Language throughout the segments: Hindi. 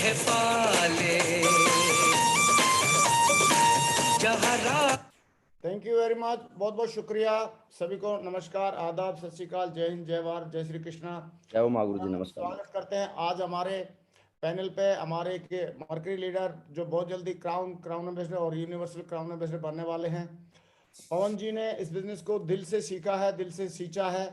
महफाले जहाँ। थैंक यू वेरी मच, बहुत बहुत शुक्रिया सभी को। नमस्कार, आदाब, सत श्री अकाल, जय हिंद, जय भारत, जय श्री कृष्णा। जय हो माँ गुरु जी, नमस्कार। स्वागत करते हैं आज हमारे पैनल पे हमारे एक मर्करी लीडर जो बहुत जल्दी क्राउन एम्बेसडर और यूनिवर्सल क्राउन एम्बेसडर बनने वाले हैं। पवन जी ने इस बिजनेस को दिल से सीखा है, दिल से सींचा है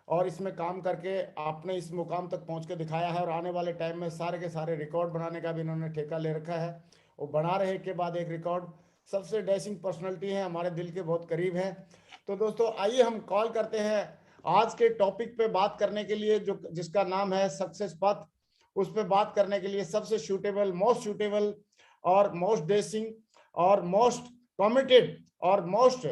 और इसमें काम करके आपने इस मुकाम तक पहुंच के दिखाया है। और आने वाले टाइम में सारे के सारे रिकॉर्ड बनाने का भी इन्होंने ठेका ले रखा है। वो बना रहे के बाद एक रिकॉर्ड। सबसे डैशिंग पर्सनैलिटी है, हमारे दिल के बहुत करीब हैं। तो दोस्तों आइए हम कॉल करते हैं आज के टॉपिक पे बात करने के लिए, जो जिसका नाम है सक्सेस पथ। उस पर बात करने के लिए सबसे सूटेबल, मोस्ट सूटेबल और मोस्ट डैशिंग और मोस्ट कमिटेड और मोस्ट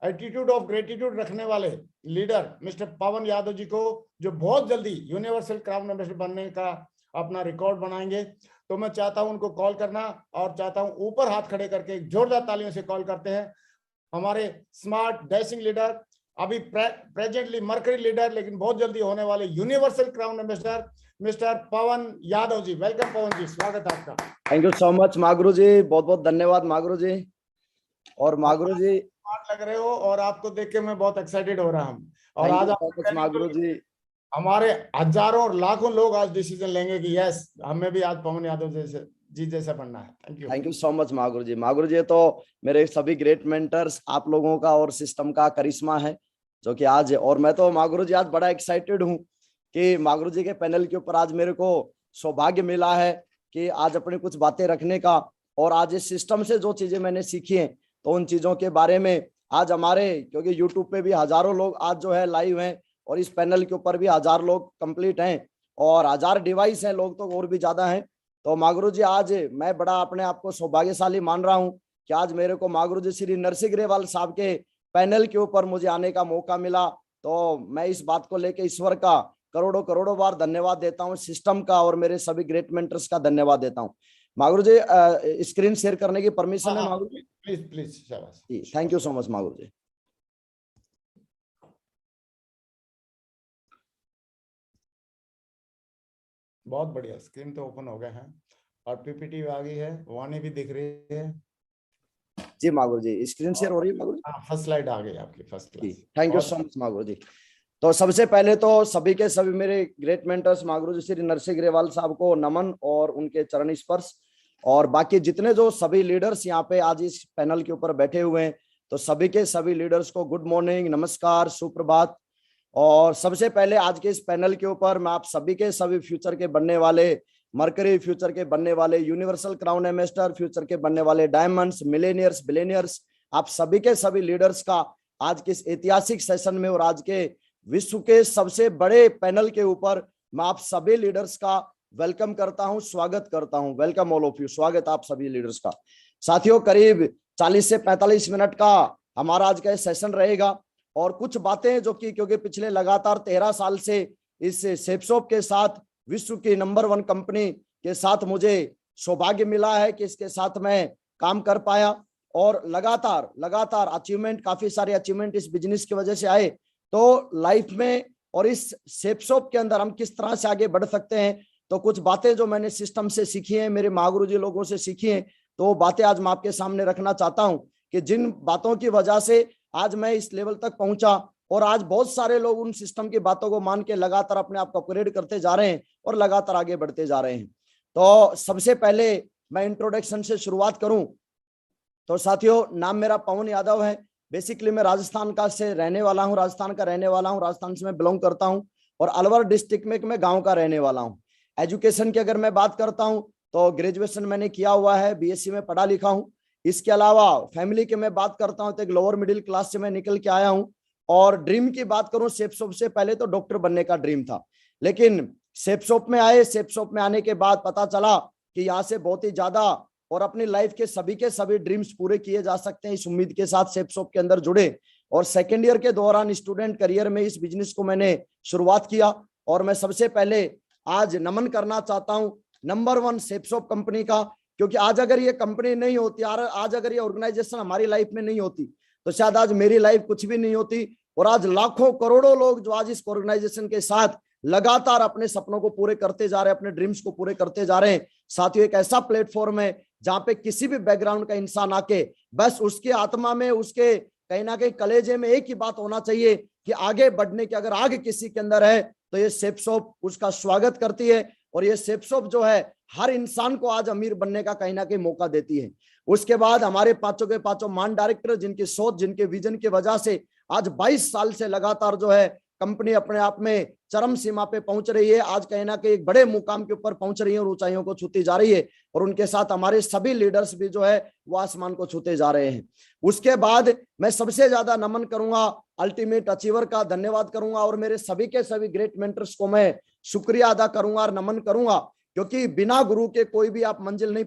एटीट्यूड ऑफ ग्रेटिट्यूड रखने वाले लीडर मिस्टर पवन यादव जी को, जो बहुत जल्दी यूनिवर्सल क्राउन एम्बेसडर बनने का अपना रिकॉर्ड बनाएंगे। तो मैं चाहता हूं उनको कॉल करना और चाहता हूं ऊपर हाथ खड़े करके जोरदार तालियों से कॉल करते हैं हमारे स्मार्ट डैशिंग लीडर, अभी प्रेजेंटली मर्करी लीडर, लेकिन बहुत जल्दी होने वाले यूनिवर्सल क्राउन एम्बेसडर मिस्टर पवन यादव जी। वेलकम पवन जी, स्वागत है आपका। थैंक यू सो मच माँ गुरु जी, बहुत बहुत धन्यवाद माँ गुरु जी। और माँ गुरु जी स्मार्ट लग रहे हो और आपको देख के मैं बहुत एक्साइटेड हो रहा हूँ। और थैंक आज यू सो मच माँ गुरु जी। हमारे हजारों और लाखों लोग आज डिसीजन लेंगे कि यस, हमें भी आज पवन यादव जी जैसा बनना है। थैंक यू सो मच माँ गुरु जी। माँ गुरु जी तो मेरे सभी ग्रेट मेंटर्स आप लोगों का और सिस्टम का करिश्मा है जो कि आज, और मैं तो माँ गुरु जी आज बड़ा एक्साइटेड हूँ कि माँ गुरु जी के पैनल के ऊपर आज मेरे को सौभाग्य मिला है कि आज अपनी कुछ बातें रखने का। और आज इस सिस्टम से जो चीजें मैंने सीखी हैं तो उन चीजों के बारे में आज हमारे, क्योंकि यूट्यूब पे भी हजारों लोग आज जो है लाइव हैं और इस पैनल के ऊपर भी 1000 लोग कंप्लीट हैं और 1000 डिवाइस हैं, लोग तो और भी ज्यादा हैं। तो माँ गुरु जी आज मैं बड़ा अपने आप को सौभाग्यशाली मान रहा हूँ कि आज मेरे को माँ गुरु जी श्री नरसिंह ग्रेवाल साहब के पैनल के ऊपर मुझे आने का मौका मिला। तो मैं इस बात को लेकर ईश्वर का करोड़ों करोड़ों बार धन्यवाद देता हूँ, सिस्टम का और मेरे सभी ग्रेट मेंटर्स का धन्यवाद देता हूँ। माँ गुरु जी स्क्रीन शेयर करने की परमिशन है माँ गुरु जी? प्लीज प्लीज, शाबाश। थैंक यू सो मच माँ गुरु जी। बहुत बढ़िया, स्क्रीन तो ओपन हो गए हैं और पीपीटी आ गई है, वाणी भी दिख रही है जी। माँ गुरु जी स्क्रीन शेयर हो रही है माँ गुरु जी? फर्स्ट स्लाइड आ गई आपकी, first class. Thank you so much माँ गुरु जी। तो सबसे पहले तो सभी के सभी मेरे ग्रेट मेंटर्स माँ गुरु जी श्री नरसिंह ग्रेवाल साहब को नमन और उनके चरण स्पर्श, और बाकी जितने जो सभी लीडर्स यहाँ पे आज इस पैनल के ऊपर बैठे हुए हैं तो सभी के सभी लीडर्स को गुड मॉर्निंग, नमस्कार, सुप्रभात। और सबसे पहले आज के इस पैनल के ऊपर मैं आप सभी के सभी फ्यूचर के बनने वाले मर्करी, फ्यूचर के बनने वाले यूनिवर्सल क्राउन एम्बेसडर, फ्यूचर के बनने वाले डायमंड्स, मिलेनियर्स, बिलेनियर्स, आप सभी के सभी लीडर्स का आज के इस ऐतिहासिक सेशन में और आज के विश्व के सबसे बड़े पैनल के ऊपर मैं आप सभी लीडर्स का वेलकम करता हूं, स्वागत करता हूं। वेलकम ऑल ऑफ यू, स्वागत आप सभी लीडर्स का। साथियों करीब 40 से 45 मिनट का हमारा आज का सेशन रहेगा और कुछ बातें जो कि क्योंकि पिछले लगातार 13 साल से इस सेपसॉप के साथ, विश्व की नंबर 1 कंपनी के साथ मुझे सौभाग्य मिला है कि इसके साथ मैं काम कर पाया और लगातार अचीवमेंट, काफी सारे अचीवमेंट इस बिजनेस की वजह से आए। तो लाइफ में और इस सेपसॉप के अंदर हम किस तरह से आगे बढ़ सकते हैं, तो कुछ बातें जो मैंने सिस्टम से सीखी हैं, मेरे महागुरु जी लोगों से सीखी हैं, तो वो बातें आज मैं आपके सामने रखना चाहता हूं कि जिन बातों की वजह से आज मैं इस लेवल तक पहुंचा और आज बहुत सारे लोग उन सिस्टम की बातों को मान के लगातार अपने आप को अपग्रेड करते जा रहे हैं और लगातार आगे बढ़ते जा रहे हैं। तो सबसे पहले मैं इंट्रोडक्शन से शुरुआत करूं तो साथियों, नाम मेरा पवन यादव है। बेसिकली मैं राजस्थान का से रहने वाला हूं, राजस्थान का रहने वाला हूं, राजस्थान से मैं बिलोंग करता हूं और अलवर डिस्ट्रिक्ट में मैं गांव का रहने वाला हूं। एजुकेशन की अगर मैं बात करता हूं तो ग्रेजुएशन मैंने किया हुआ है, बीएससी में पढ़ा लिखा हूं। इसके अलावा फैमिली की मैं बात करता हूं तो एक लोअर मिडिल क्लास से मैं निकल के आया हूं। और ड्रीम की बात करूं, सेपसॉप से पहले तो डॉक्टर बनने का ड्रीम था, लेकिन सेपसॉप में आए, सेपसॉप में आने के बाद पता चला कि यहाँ से बहुत ही ज्यादा और अपनी लाइफ के सभी ड्रीम्स पूरे किए जा सकते हैं। इस उम्मीद के साथ सेपसॉप के अंदर जुड़े और सेकेंड ईयर के दौरान स्टूडेंट करियर में इस बिजनेस को मैंने शुरुआत किया। और मैं सबसे पहले आज नमन करना चाहता हूं नंबर 1 सेपसॉप कंपनी का, क्योंकि आज अगर ये कंपनी नहीं होती, आज अगर ये ऑर्गेनाइजेशन हमारी लाइफ में नहीं होती तो शायद आज मेरी लाइफ कुछ भी नहीं होती। और आज लाखों करोड़ों लोग जो आज इस ऑर्गेनाइजेशन के साथ लगातार अपने सपनों को पूरे करते जा रहे हैं, अपने ड्रीम्स को पूरे करते जा रहे हैं। साथियों, एक ऐसा प्लेटफॉर्म है जहां पे किसी भी बैकग्राउंड का इंसान आके बस उसके आत्मा में, उसके कहीं ना कहीं कलेजे में एक ही बात होना चाहिए कि आगे बढ़ने की अगर आग किसी के अंदर है तो ये सेफ शॉप उसका स्वागत करती है। और ये सेफ शॉप जो है हर इंसान को आज अमीर बनने का कहीं ना कहीं मौका देती है। उसके बाद हमारे पांचों के पांचों मान डायरेक्टर, जिनकी सोच, जिनके विजन की वजह से आज 22 साल से लगातार जो है कंपनी अपने आप में चरम सीमा पे पहुंच रही है। आज कहीं ना कहीं एक बड़े मुकाम के ऊपर पहुंच रही है और ऊंचाइयों को छूती जा रही है। और उनके साथ हमारे सभी लीडर्स भी जो है वो आसमान को छूते जा रहे हैं। उसके बाद मैं सबसे ज्यादा नमन करूंगा अल्टीमेट अचीवर का, धन्यवाद करूंगा और मेरे सभी के सभी ग्रेट मेंटर्स को मैं शुक्रिया अदा करूंगा और नमन करूंगा, क्योंकि बिना गुरु के कोई भी आप मंजिल नहीं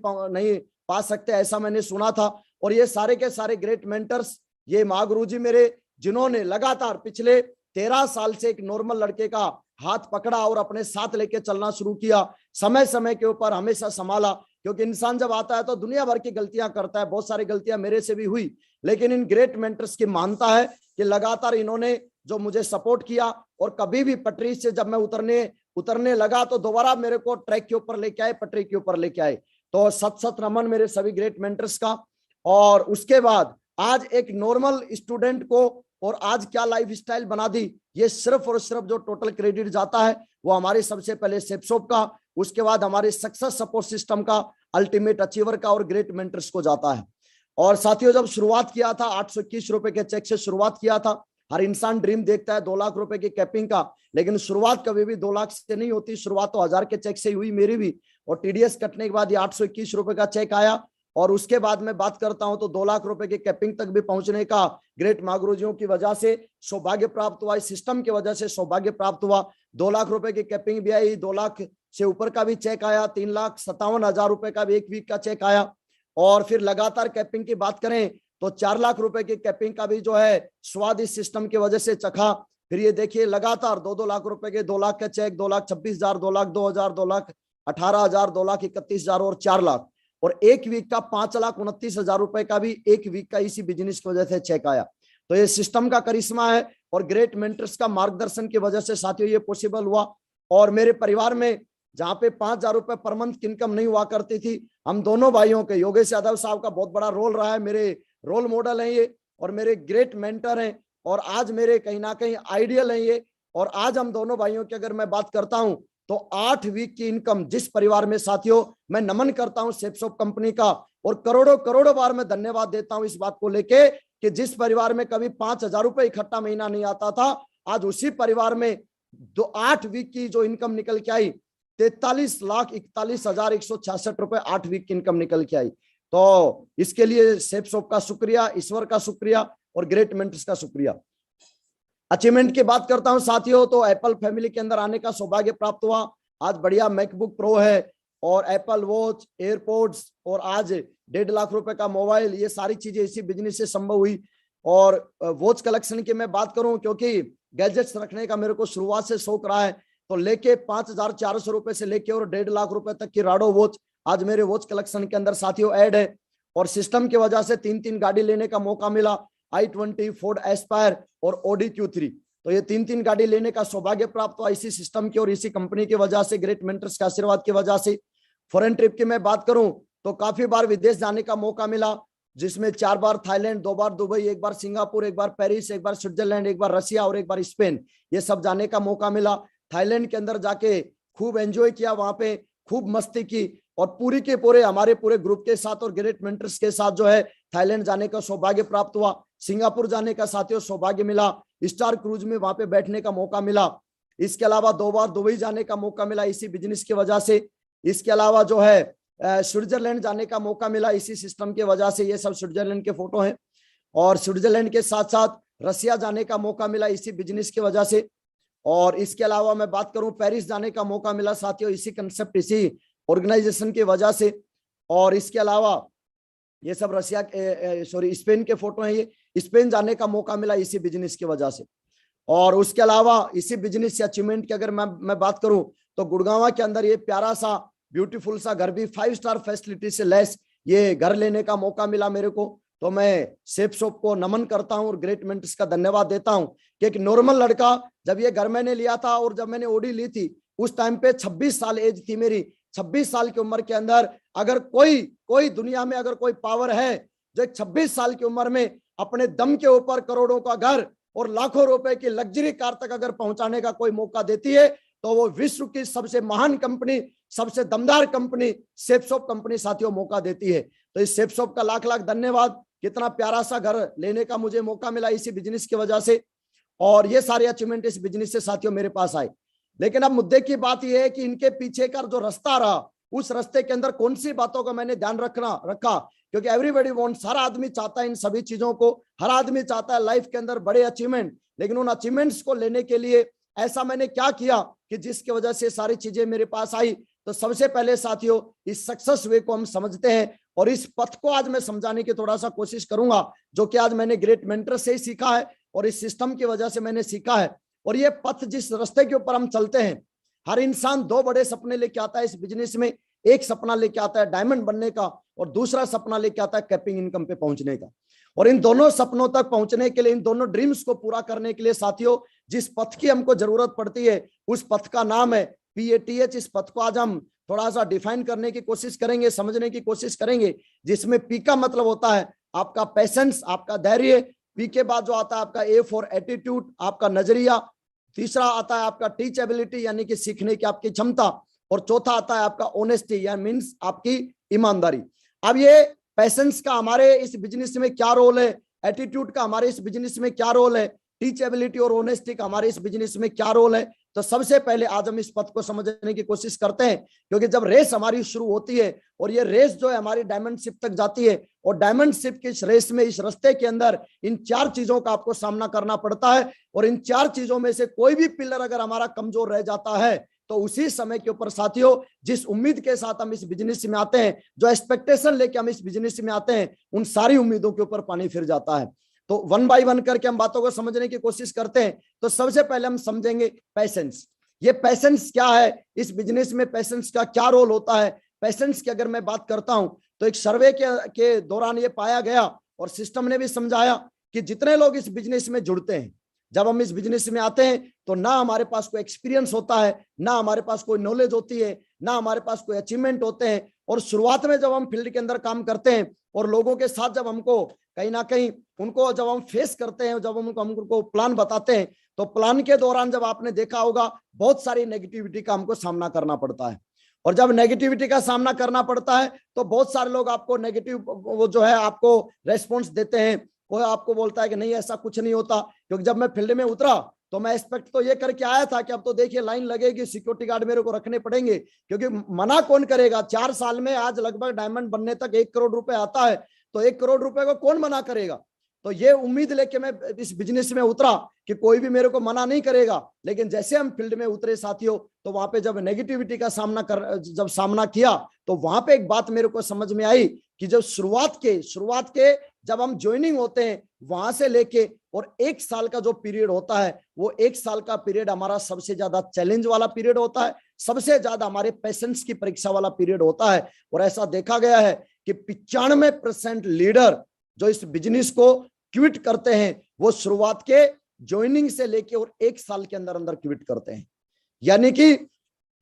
पा सकते, ऐसा मैंने सुना था। और ये सारे के सारे ग्रेट मेंटर्स, ये महागुरु जी मेरे, जिन्होंने लगातार पिछले 13 साल से एक नॉर्मल लड़के का हाथ पकड़ा और अपने साथ लेके चलना शुरू किया, समय समय के ऊपर हमेशा संभाला। क्योंकि इंसान जब आता है तो दुनिया भर की गलतियां करता है, बहुत सारी गलतियां मेरे से भी हुई, लेकिन इन ग्रेट मेंटर्स की मानता है कि लगातार इन्होंने जो मुझे सपोर्ट किया और कभी भी पटरी से जब मैं उतरने लगा तो दोबारा मेरे को ट्रैक के ऊपर लेके आए, पटरी के ऊपर लेके आए। तो सत नमन मेरे सभी ग्रेट मेंटर्स का। और उसके बाद आज एक नॉर्मल स्टूडेंट को और आज क्या लाइफ स्टाइल बना दी, ये सिर्फ और सिर्फ जो टोटल क्रेडिट जाता है वो हमारे सबसे पहले सेफ शॉप का, उसके बाद हमारे सक्सेस सपोर्ट सिस्टम का, अल्टीमेट अचीवर का और ग्रेट मेंटर्स को जाता है। और साथियों, जब शुरुआत किया था 821 रुपए के चेक से शुरुआत किया था। हर इंसान ड्रीम देखता है 2 लाख रुपए की कैपिंग का, लेकिन शुरुआत कभी भी 2 लाख से नहीं होती, शुरुआत तो 1000 के चेक से ही हुई मेरी भी। और टीडीएस कटने के बाद ये 821 रुपए का चेक आया और उसके बाद मैं बात करता हूं तो 2 लाख रुपए की कैपिंग तक भी पहुंचने का ग्रेट महागुरुजियों की वजह से सौभाग्य प्राप्त हुआ, इस सिस्टम की वजह से सौभाग्य प्राप्त हुआ। 2 लाख रुपए की कैपिंग भी आई, 2 लाख से ऊपर का भी चेक आया, 3,57,000 रुपए का भी एक वीक का चेक आया। और फिर लगातार कैपिंग की बात करें तो 4 लाख रुपए की कैपिंग का भी जो है स्वाद इस सिस्टम की वजह से चखा। फिर ये देखिए लगातार 2-2 लाख रुपए के 2 लाख के चेक, 2,26,000, 2,02,000, 2,18,000, 2,31,000 और 4 लाख। और एक वीक का 5,29,000 रुपए का भी एक वीक का इसी बिजनेस की वजह से चेक आया। तो ये सिस्टम का करिश्मा है और ग्रेट मेंटर्स का मार्गदर्शन की वजह से साथियों ये पॉसिबल हुआ। और मेरे परिवार में जहां पे 5,000 रुपए पर मंथ इनकम नहीं हुआ करती थी, हम दोनों भाइयों के, योगेश यादव साहब का बहुत बड़ा रोल रहा है, मेरे रोल मॉडल हैं ये और मेरे ग्रेट मेंटर हैं और आज मेरे कहीं ना कहीं आइडियल हैं ये। और आज हम दोनों भाइयों की अगर मैं बात करता हूं तो 8 वीक की इनकम जिस परिवार में, साथियों मैं नमन करता हूं सेफ शॉप कंपनी का और करोड़ों बार मैं धन्यवाद देता हूं इस बात को लेके कि जिस परिवार में कभी 5,000 रुपए इकट्ठा महीना नहीं आता था, आज उसी परिवार में 8 वीक की जो इनकम निकल के आई 43,41,166 रुपए 8 वीक की इनकम निकल के आई। तो इसके लिए सेफ शॉप का शुक्रिया, ईश्वर का शुक्रिया और ग्रेट मेंटर्स का शुक्रिया। अचीवमेंट की बात करता हूं साथियों तो एप्पल फैमिली के अंदर आने का सौभाग्य प्राप्त हुआ। आज बढ़िया मैकबुक प्रो है और एप्पल वॉच, एयरपोर्ट्स और आज 1.5 लाख रुपए का मोबाइल, ये सारी चीजें इसी बिजनेस से संभव हुई। और वॉच कलेक्शन की मैं बात करूं, क्योंकि गैजेट्स रखने का मेरे को शुरुआत से शौक रहा है, तो लेके 5,400 रुपए से लेके और 1.5 लाख रुपए तक की राडो वॉच आज मेरे वॉच कलेक्शन के अंदर साथियों ऐड है। और सिस्टम की वजह से 3 गाड़ी लेने का मौका मिला, i20, फोर्ड एस्पायर और ऑडी Q3। तो ये 3 गाड़ी लेने का सौभाग्य प्राप्त हुआ इसी सिस्टम की और इसी कंपनी की वजह से, ग्रेट मेंटर्स के आशीर्वाद की वजह से। फॉरेन ट्रिप की मैं बात करूं तो काफी बार विदेश जाने का मौका मिला, जिसमें 4 बार थाईलैंड, 2 बार दुबई, 1 बार सिंगापुर, 1 बार पेरिस, 1 बार स्विट्जरलैंड, 1 बार रशिया और 1 बार स्पेन, ये सब जाने का मौका मिला। थाईलैंड के अंदर जाके खूब एंजॉय किया, वहां पे खूब मस्ती की और पूरी के पूरे हमारे पूरे ग्रुप के साथ और ग्रेट मेंटर्स के साथ जो है थाईलैंड जाने का सौभाग्य प्राप्त हुआ। सिंगापुर जाने का साथियों सौभाग्य मिला, स्टार क्रूज में वहां पे बैठने का मौका मिला। इसके अलावा 2 बार दुबई जाने का मौका मिला इसी बिजनेस की वजह से। इसके अलावा जो है स्विट्जरलैंड जाने का मौका मिला इसी सिस्टम की वजह से, ये सब स्विट्जरलैंड के फोटो हैं। और स्विट्जरलैंड के साथ साथ रसिया जाने का मौका मिला इसी बिजनेस की वजह से। और इसके अलावा मैं बात करूं पेरिस जाने का मौका मिला साथियों इसी कंसेप्ट, इसी ऑर्गेनाइजेशन की वजह से। और इसके अलावा ये सब रसिया स्पेन के फोटो हैं, ये स्पेन जाने का मौका मिला इसी बिजनेस की वजह से। और उसके अलावा इसी बिजनेस से अचीवमेंट की अगर मैं बात करूं तो गुड़गांव के अंदर ये प्यारा सा ब्यूटीफुल सा घर भी 5 स्टार फैसिलिटी से लेस ये घर लेने का मौका मिला मेरे को। तो मैं सेफ शॉप को नमन करता हूं और ग्रेट मेंटर्स का धन्यवाद देता हूं कि एक नॉर्मल लड़का जब ये घर मैंने लिया था और जब मैंने ओडी ली थी उस टाइम पे 26 साल एज थी मेरी। 26 साल की उम्र के अंदर अगर कोई दुनिया में अगर कोई पावर है जो एक 26 साल की उम्र में अपने दम के ऊपर करोड़ों का घर और लाखों रुपए की लग्जरी कार तक अगर पहुंचाने का कोई मौका देती है तो वो विश्व की सबसे महान कंपनी, सबसे दमदार कंपनी सेफ शॉप कंपनी साथियों मौका देती है। तो इस सेफ शॉप का लाख लाख धन्यवाद। कितना प्यारा सा घर लेने का मुझे मौका मिला इसी बिजनेस की वजह से, और ये सारे अचीवमेंट इस बिजनेस से साथियों मेरे पास आए। लेकिन अब मुद्दे की बात यह है कि इनके पीछे का जो रास्ता रहा उस रास्ते के अंदर कौन सी बातों का मैंने ध्यान रखा, क्योंकि एवरीबॉडी वांट्स, हर आदमी चाहता है इन सभी चीजों को, हर आदमी चाहता है लाइफ के अंदर बड़े अचीवमेंट, लेकिन उन अचीवमेंट्स को लेने के लिए ऐसा मैंने क्या किया कि जिसकी वजह से सारी चीजें मेरे पास आई। तो सबसे पहले साथियों इस सक्सेस वे को हम समझते हैं और इस पथ को आज मैं समझाने की थोड़ा सा कोशिश करूंगा, जो कि आज मैंने ग्रेट मेंटर से ही सीखा है और इस सिस्टम की वजह से मैंने सीखा है। और ये पथ जिस रास्ते के ऊपर हम चलते हैं, हर इंसान दो बड़े सपने लेके आता है इस बिजनेस में। एक सपना लेके आता है डायमंड बनने का और दूसरा सपना लेके आता है कैपिंग इनकम पे पहुंचने का। और इन दोनों सपनों तक पहुंचने के लिए, इन दोनों ड्रीम्स को पूरा करने के लिए साथियों जिस पथ की हमको जरूरत पड़ती है उस पथ का नाम है PATH। इस पथ को आज हम थोड़ा सा डिफाइन करने की कोशिश करेंगे, समझने की कोशिश करेंगे, जिसमें P का मतलब होता है आपका पैशंस, आपका धैर्य। P के बाद जो आता है आपका A फॉर एटीट्यूड, आपका नजरिया। तीसरा आता है आपका टीचेबिलिटी यानी कि सीखने की आपकी क्षमता, और चौथा आता है आपका ऑनेस्टी या मीन्स आपकी ईमानदारी। अब ये पैशंस का हमारे इस बिजनेस में क्या रोल है, एटीट्यूड का हमारे इस बिजनेस में क्या रोल है, टीचेबिलिटी और ऑनेस्टी का हमारे इस बिजनेस में क्या रोल है। तो सबसे पहले आज हम इस पथ को समझने की कोशिश करते हैं, क्योंकि जब रेस हमारी शुरू होती है और ये रेस जो है हमारी डायमंडशिप तक जाती है, और डायमंडशिप की इस रेस में, इस रास्ते के अंदर इन चार चीजों का आपको सामना करना पड़ता है। और इन चार चीजों में से कोई भी पिलर अगर हमारा कमजोर रह जाता है तो उसी समय के ऊपर साथियों जिस उम्मीद के साथ हम इस बिजनेस में आते हैं, जो एक्सपेक्टेशन लेके हम इस बिजनेस में आते हैं, उन सारी उम्मीदों के ऊपर पानी फिर जाता है। तो वन बाय वन करके हम बातों को समझने की कोशिश करते हैं। तो सबसे पहले हम समझेंगे पैशंस। ये पैशंस क्या है, इस बिजनेस में पैशंस का क्या रोल होता है। पैशंस की अगर मैं बात करता हूं तो एक सर्वे के दौरान ये पाया गया और सिस्टम ने भी समझाया कि जितने लोग इस बिजनेस में जुड़ते हैं, जब हम इस बिजनेस में आते हैं तो ना हमारे पास कोई एक्सपीरियंस होता है, ना हमारे पास कोई नॉलेज होती है, ना हमारे पास कोई अचीवमेंट होते हैं। और शुरुआत में जब हम फील्ड के अंदर काम करते हैं और लोगों के साथ जब हमको कहीं ना कहीं उनको जब हम फेस करते हैं, जब हमको प्लान बताते हैं, तो प्लान के दौरान जब आपने देखा होगा बहुत सारी नेगेटिविटी का हमको सामना करना पड़ता है। और जब नेगेटिविटी का सामना करना पड़ता है तो बहुत सारे लोग आपको नेगेटिव वो जो है आपको रेस्पॉन्स देते हैं। कोई आपको बोलता है कि नहीं ऐसा कुछ नहीं होता, क्योंकि जब मैं फील्ड में उतरा तो मैं एक्सपेक्ट तो ये करके आया था कि अब तो देखिए लाइन लगेगी, सिक्योरिटी गार्ड मेरे को रखने पड़ेंगे, क्योंकि मना कौन करेगा। 4 साल में आज लगभग डायमंड बनने तक 1 करोड़ रुपए आता है, तो 1 करोड़ रुपए को कौन मना करेगा। तो ये उम्मीद लेके मैं इस बिजनेस में उतरा कि कोई भी मेरे को मना नहीं करेगा। लेकिन जैसे हम फील्ड में उतरे साथियों, तो वहां पे जब नेगेटिविटी का जब सामना किया तो वहां पे एक बात मेरे को समझ में आई कि जब शुरुआत के जब हम ज्वाइनिंग होते हैं वहां से लेके और 1 साल का जो पीरियड होता है, वो 1 साल का पीरियड हमारा सबसे ज्यादा चैलेंज वाला पीरियड होता है, सबसे ज्यादा हमारे पेशेंस की परीक्षा वाला पीरियड होता है। और ऐसा देखा गया है कि 95% लीडर जो इस बिजनेस को क्विट करते हैं वो शुरुआत के ज्वाइनिंग से लेके और 1 साल के अंदर अंदर क्विट करते हैं। यानी कि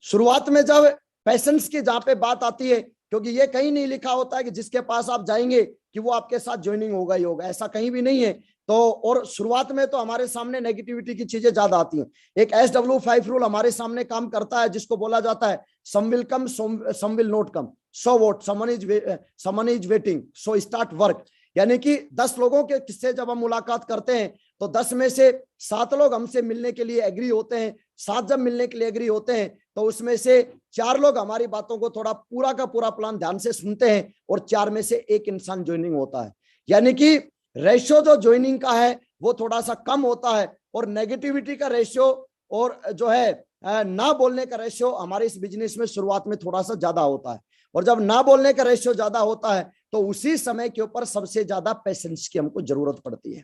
शुरुआत में जब पैशंस की जहां पे बात आती है, क्योंकि ये कहीं नहीं लिखा होता है कि जिसके पास आप जाएंगे कि वो आपके साथ ज्वाइनिंग होगा ही होगा, ऐसा कहीं भी नहीं है। तो और शुरुआत में तो हमारे सामने नेगेटिविटी की चीजें ज्यादा आती हैं। एक SW5 रूल हमारे सामने काम करता है जिसको बोला जाता है some will come some will not come, so what, someone is waiting so start work. यानी कि 10 लोगों के किस्से जब हम मुलाकात करते हैं तो 10 में से 7 लोग हमसे मिलने के लिए एग्री होते हैं। 7 जब मिलने के लिए एग्री होते हैं तो उसमें से 4 लोग हमारी बातों को थोड़ा पूरा का पूरा प्लान ध्यान से सुनते हैं और 4 में से 1 इंसान ज्वाइनिंग होता है। यानी कि रेशियो जो ज्वाइनिंग का है वो थोड़ा सा कम होता है, और नेगेटिविटी का रेशियो और जो है ना बोलने का रेशियो हमारे इस बिजनेस में शुरुआत में थोड़ा सा ज्यादा होता है। और जब ना बोलने का रेशियो ज्यादा होता है तो उसी समय के ऊपर सबसे ज्यादा पेशेंस की हमको जरूरत पड़ती है।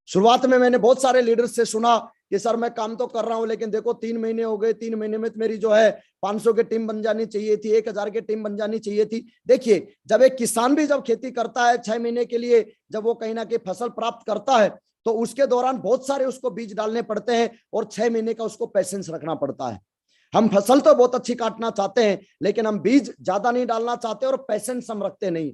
शुरुआत में मैंने बहुत सारे लीडर्स से सुना कि सर मैं काम तो कर रहा हूं, लेकिन देखो 3 महीने हो गए, 3 महीने में मेरी जो है 500 की टीम बन जानी चाहिए थी, 1000 की टीम बन जानी चाहिए थी। देखिए, जब एक किसान भी जब खेती करता है 6 महीने के लिए, जब वो कहीं ना कहीं फसल प्राप्त करता है, तो उसके दौरान बहुत सारे उसको बीज डालने पड़ते हैं और 6 महीने का उसको पेशेंस रखना पड़ता है। हम फसल तो बहुत अच्छी काटना चाहते हैं, लेकिन हम बीज ज्यादा नहीं डालना चाहते और पेशेंस हम रखते नहीं।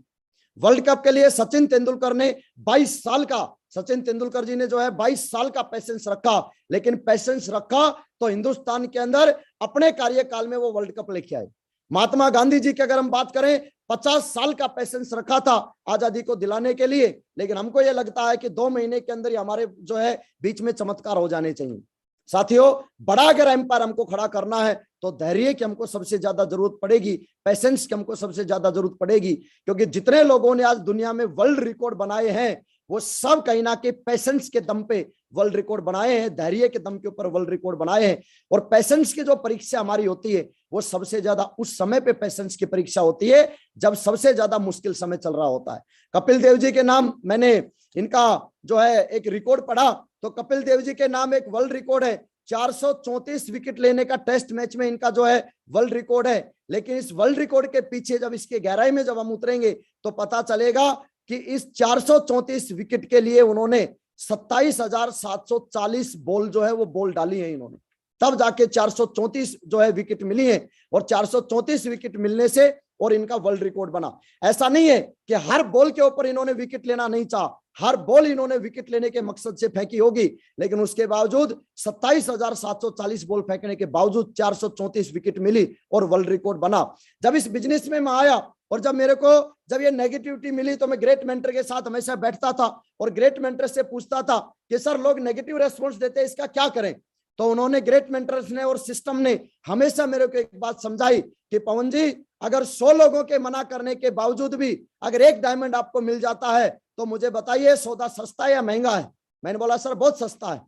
वर्ल्ड कप के लिए सचिन तेंदुलकर ने 22 साल का, सचिन तेंदुलकर जी ने जो है 22 साल का पेशेंस रखा, लेकिन पेशेंस रखा तो हिंदुस्तान के अंदर अपने कार्यकाल में वो वर्ल्ड कप लेके आए। महात्मा गांधी जी की अगर हम बात करें, 50 साल का पेशेंस रखा था आजादी को दिलाने के लिए, लेकिन हमको ये लगता है कि 2 महीने के अंदर ही हमारे जो है बीच में चमत्कार हो जाने चाहिए। साथियों, बड़ा अगर एम्पायर हमको खड़ा करना है तो धैर्य की हमको सबसे ज्यादा जरूरत पड़ेगी, पेशेंस की हमको सबसे ज्यादा जरूरत पड़ेगी, क्योंकि जितने लोगों ने आज दुनिया में वर्ल्ड रिकॉर्ड बनाए हैं वो सब कहीं ना कहीं पेशेंस के दम पे वर्ल्ड रिकॉर्ड बनाए हैं, धैर्य के दम के ऊपर वर्ल्ड रिकॉर्ड बनाए हैं। और पेशेंस की जो परीक्षा हमारी होती है वो सबसे ज्यादा उस समय पे पेशेंस की परीक्षा होती है जब सबसे ज्यादा मुश्किल समय चल रहा होता है। कपिल देव जी के नाम, मैंने इनका जो है एक रिकॉर्ड पढ़ा, तो कपिल देव जी के नाम एक वर्ल्ड रिकॉर्ड है, 434 विकेट लेने का टेस्ट मैच में इनका जो है वर्ल्ड रिकॉर्ड है। लेकिन इस वर्ल्ड रिकॉर्ड के पीछे जब इसके गहराई में जब हम उतरेंगे तो पता चलेगा कि इस 434 विकेट के लिए उन्होंने 27,740 बॉल जो है वो बॉल डाली है इन्होंने, तब जाके 434 जो है विकेट मिली है। और 434 विकेट मिलने से और इनका वर्ल्ड रिकॉर्ड बना। ऐसा नहीं है कि हर बॉल के ऊपर इन्होंने विकेट लेना नहीं चाहा, हर बॉल इन्होंने विकेट लेने के मकसद से फेंकी होगी, लेकिन उसके बावजूद 27,740 बॉल फेंकने के बावजूद 434 विकेट मिली और वर्ल्ड रिकॉर्ड बना। जब इस बिजनेस में मैं आया और जब ये नेगेटिविटी मिली तो मैं ग्रेट मेंटर के साथ हमेशा बैठता था और ग्रेट मेंटर से पूछता था कि सर लोग नेगेटिव रेस्पॉन्स देते हैं, इसका क्या करें। तो उन्होंने, ग्रेट मेंटर्स ने और सिस्टम ने हमेशा मेरे को एक बात समझाई कि पवन जी, अगर 100 लोगों के मना करने के बावजूद भी अगर 1 डायमंड आपको मिल जाता है तो मुझे बताइए सौदा सस्ता है या महंगा है। मैंने बोला सर बहुत सस्ता है।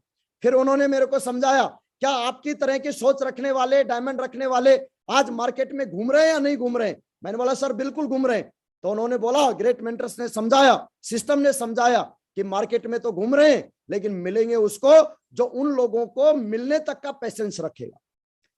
फिर उन्होंने मेरे को समझाया, क्या आपकी तरह की सोच रखने वाले, डायमंड रखने वाले आज मार्केट में घूम रहे हैं या नहीं घूम रहे। मैंने बोला सर बिल्कुल घूम रहे हैं। तो उन्होंने बोला, ग्रेट मेंटर्स ने समझाया, सिस्टम ने समझाया कि मार्केट में तो घूम रहे हैं, लेकिन मिलेंगे उसको जो उन लोगों को मिलने तक का पेशेंस रखेगा।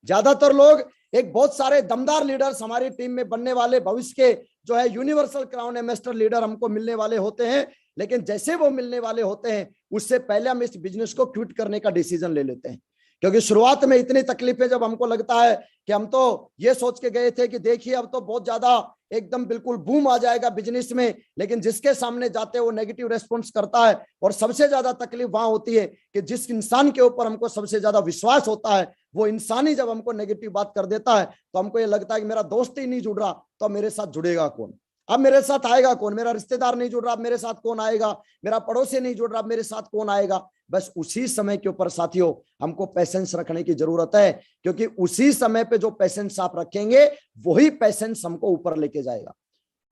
ज्यादातर लोग, एक बहुत सारे दमदार लीडर्स हमारी टीम में बनने वाले, भविष्य के जो है यूनिवर्सल क्राउन एम्बेसडर लीडर हमको मिलने वाले होते हैं, लेकिन जैसे वो मिलने वाले होते हैं उससे पहले हम इस बिजनेस को क्विट करने का डिसीजन ले लेते हैं। क्योंकि शुरुआत में इतनी तकलीफें, जब हमको लगता है कि हम तो ये सोच के गए थे कि देखिए अब तो बहुत ज्यादा एकदम बिल्कुल बूम आ जाएगा बिजनेस में, लेकिन जिसके सामने जाते हैं वो नेगेटिव रेस्पॉन्स करता है। और सबसे ज्यादा तकलीफ वहां होती है कि जिस इंसान के ऊपर हमको सबसे ज्यादा विश्वास होता है वो इंसान ही जब हमको नेगेटिव बात कर देता है तो हमको ये लगता है कि मेरा दोस्त ही नहीं जुड़ रहा तो मेरे साथ जुड़ेगा कौन, अब मेरे साथ आएगा कौन, मेरा रिश्तेदार नहीं जुड़ रहा, अब मेरे साथ कौन आएगा, मेरा पड़ोसी नहीं जुड़ रहा, अब मेरे साथ कौन आएगा। बस उसी समय के ऊपर साथियों हमको पेशेंस रखने की जरूरत है, क्योंकि उसी समय पे जो पेशेंस आप रखेंगे वही पेशेंस हमको ऊपर लेके जाएगा।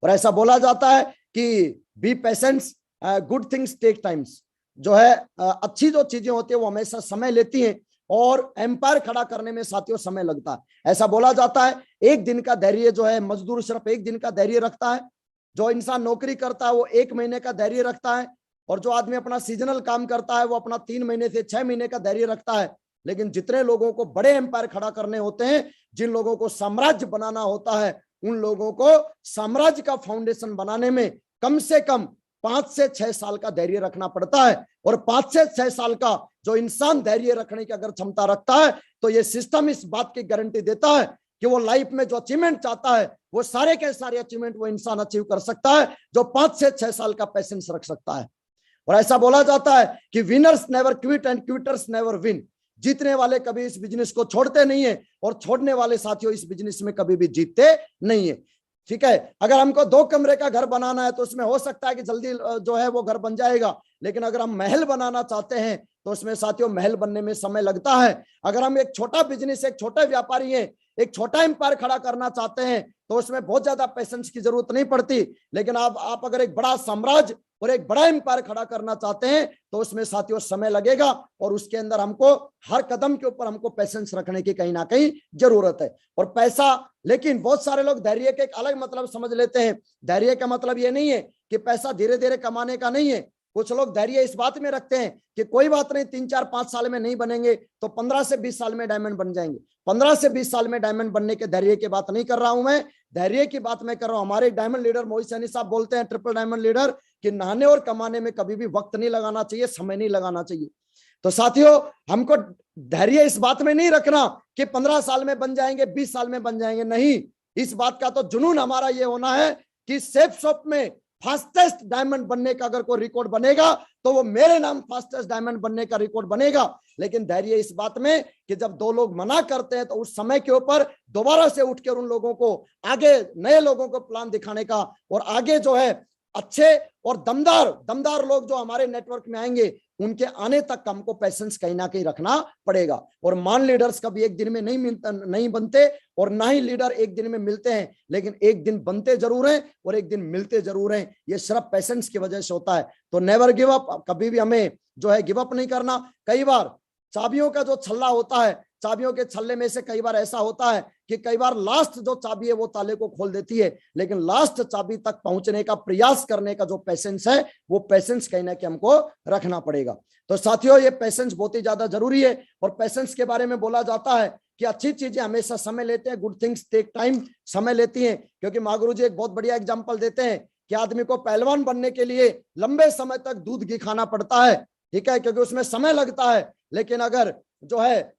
और ऐसा बोला जाता है कि be patience, good things take times, जो है अच्छी जो चीजें होती है वो हमेशा समय लेती हैं और एम्पायर खड़ा करने में साथियों समय लगता है। ऐसा बोला जाता है 1 दिन का धैर्य जो है, मजदूर सिर्फ 1 दिन का धैर्य रखता है, जो इंसान नौकरी करता है वो 1 महीने का धैर्य रखता है, और जो आदमी अपना सीजनल काम करता है वो अपना 3 महीने से 6 महीने का धैर्य रखता है। लेकिन जितने लोगों को बड़े एम्पायर खड़ा करने होते हैं, जिन लोगों को साम्राज्य बनाना होता है, उन लोगों को साम्राज्य का फाउंडेशन बनाने में कम से कम 5 से 6 साल का धैर्य रखना पड़ता है। और 5 से 6 साल का जो इंसान धैर्य रखने की अगर क्षमता रखता है तो ये सिस्टम इस बात की गारंटी देता है कि वो लाइफ में जो अचीवमेंट चाहता है वो सारे के सारे अचीवमेंट वो इंसान अचीव कर सकता है जो 5 से 6 साल का पेशेंस रख सकता है। और ऐसा बोला जाता है कि winners never quit and quitters never win, जीतने वाले कभी इस बिजनेस को छोड़ते नहीं है और छोड़ने वाले साथियों इस बिजनेस में कभी भी जीतते नहीं है। ठीक है, अगर हमको 2 कमरे का घर बनाना है तो उसमें हो सकता है कि जल्दी जो है वो घर बन जाएगा, लेकिन अगर हम महल बनाना चाहते हैं तो उसमें साथियों महल बनने में समय लगता है। अगर हम एक छोटा बिजनेस, एक छोटे व्यापारी हैं, एक छोटा एम्पायर खड़ा करना चाहते हैं तो उसमें बहुत ज्यादा पेशेंस की जरूरत नहीं पड़ती, लेकिन आप अगर एक बड़ा साम्राज्य और एक बड़ा एम्पायर खड़ा करना चाहते हैं तो उसमें साथियों समय लगेगा और उसके अंदर हमको हर कदम के ऊपर हमको पेशेंस रखने की कहीं ना कहीं जरूरत है। और पैसा, लेकिन बहुत सारे लोग धैर्य के एक अलग मतलब समझ लेते हैं। धैर्य का मतलब ये नहीं है कि पैसा धीरे धीरे कमाने का नहीं है, कुछ लोग धैर्य इस बात में रखते हैं कि कोई बात नहीं, 3 4 5 साल में नहीं बनेंगे तो 15 से 20 साल में डायमंड बन जाएंगे। 15 से 20 साल में डायमंड बनने के धैर्य की बात नहीं कर रहा हूं मैं, धैर्य की बात मैं कर रहा हूं। हमारे डायमंड लीडर मोहित सैनी साहब बोलते हैं, ट्रिपल डायमंड लीडर, कि नहाने और कमाने में कभी भी वक्त नहीं लगाना चाहिए, समय नहीं लगाना चाहिए। तो साथियों, हमको धैर्य इस बात में नहीं रखना कि 15 साल में बन जाएंगे, 20 साल में बन जाएंगे, नहीं। इस बात का तो जुनून हमारा ये होना है कि सेफ शॉप में फास्टेस्ट डायमंड बनने का अगर कोई रिकॉर्ड बनेगा तो वो मेरे नाम फास्टेस्ट डायमंड बनने का रिकॉर्ड बनेगा। लेकिन धैर्य इस बात में कि जब 2 लोग मना करते हैं तो उस समय के ऊपर दोबारा से उठकर उन लोगों को आगे, नए लोगों को प्लान दिखाने का, और आगे जो है अच्छे और दमदार लोग जो हमारे नेटवर्क में आएंगे उनके आने तक हमको पेशेंस कहीं ना कहीं रखना पड़ेगा। और मान लीडर्स कभी एक दिन में नहीं बनते और ना ही लीडर एक दिन में मिलते हैं, लेकिन एक दिन बनते जरूर हैं और एक दिन मिलते जरूर हैं। ये सिर्फ पेशेंस की वजह से होता है। तो नेवर गिव अप, कभी भी हमें जो है गिव अप नहीं करना। कई बार चाबियों का जो छल्ला होता है, चाबियों के छल्ले में से कई बार ऐसा होता है कि कई बार लास्ट जो चाबी है वो ताले को खोल देती है, लेकिन लास्ट चाबी तक पहुंचने का प्रयास करने का जो पेशेंस है, वो पेशेंस कहीं ना कहीं हमको रखना पड़ेगा। तो साथियों, ये पेशेंस बहुत ही ज्यादा जरूरी है। और पेशेंस के बारे में बोला जाता है कि अच्छी चीजें हमेशा समय लेते हैं, गुड थिंग्स टेक टाइम, समय लेती हैं। क्योंकि महागुरु जी एक बहुत बढ़िया एग्जाम्पल देते हैं कि आदमी को पहलवान बनने के लिए लंबे समय तक दूध घी खाना पड़ता है, ठीक है, क्योंकि उसमें समय लगता है। लेकिन अगर जो है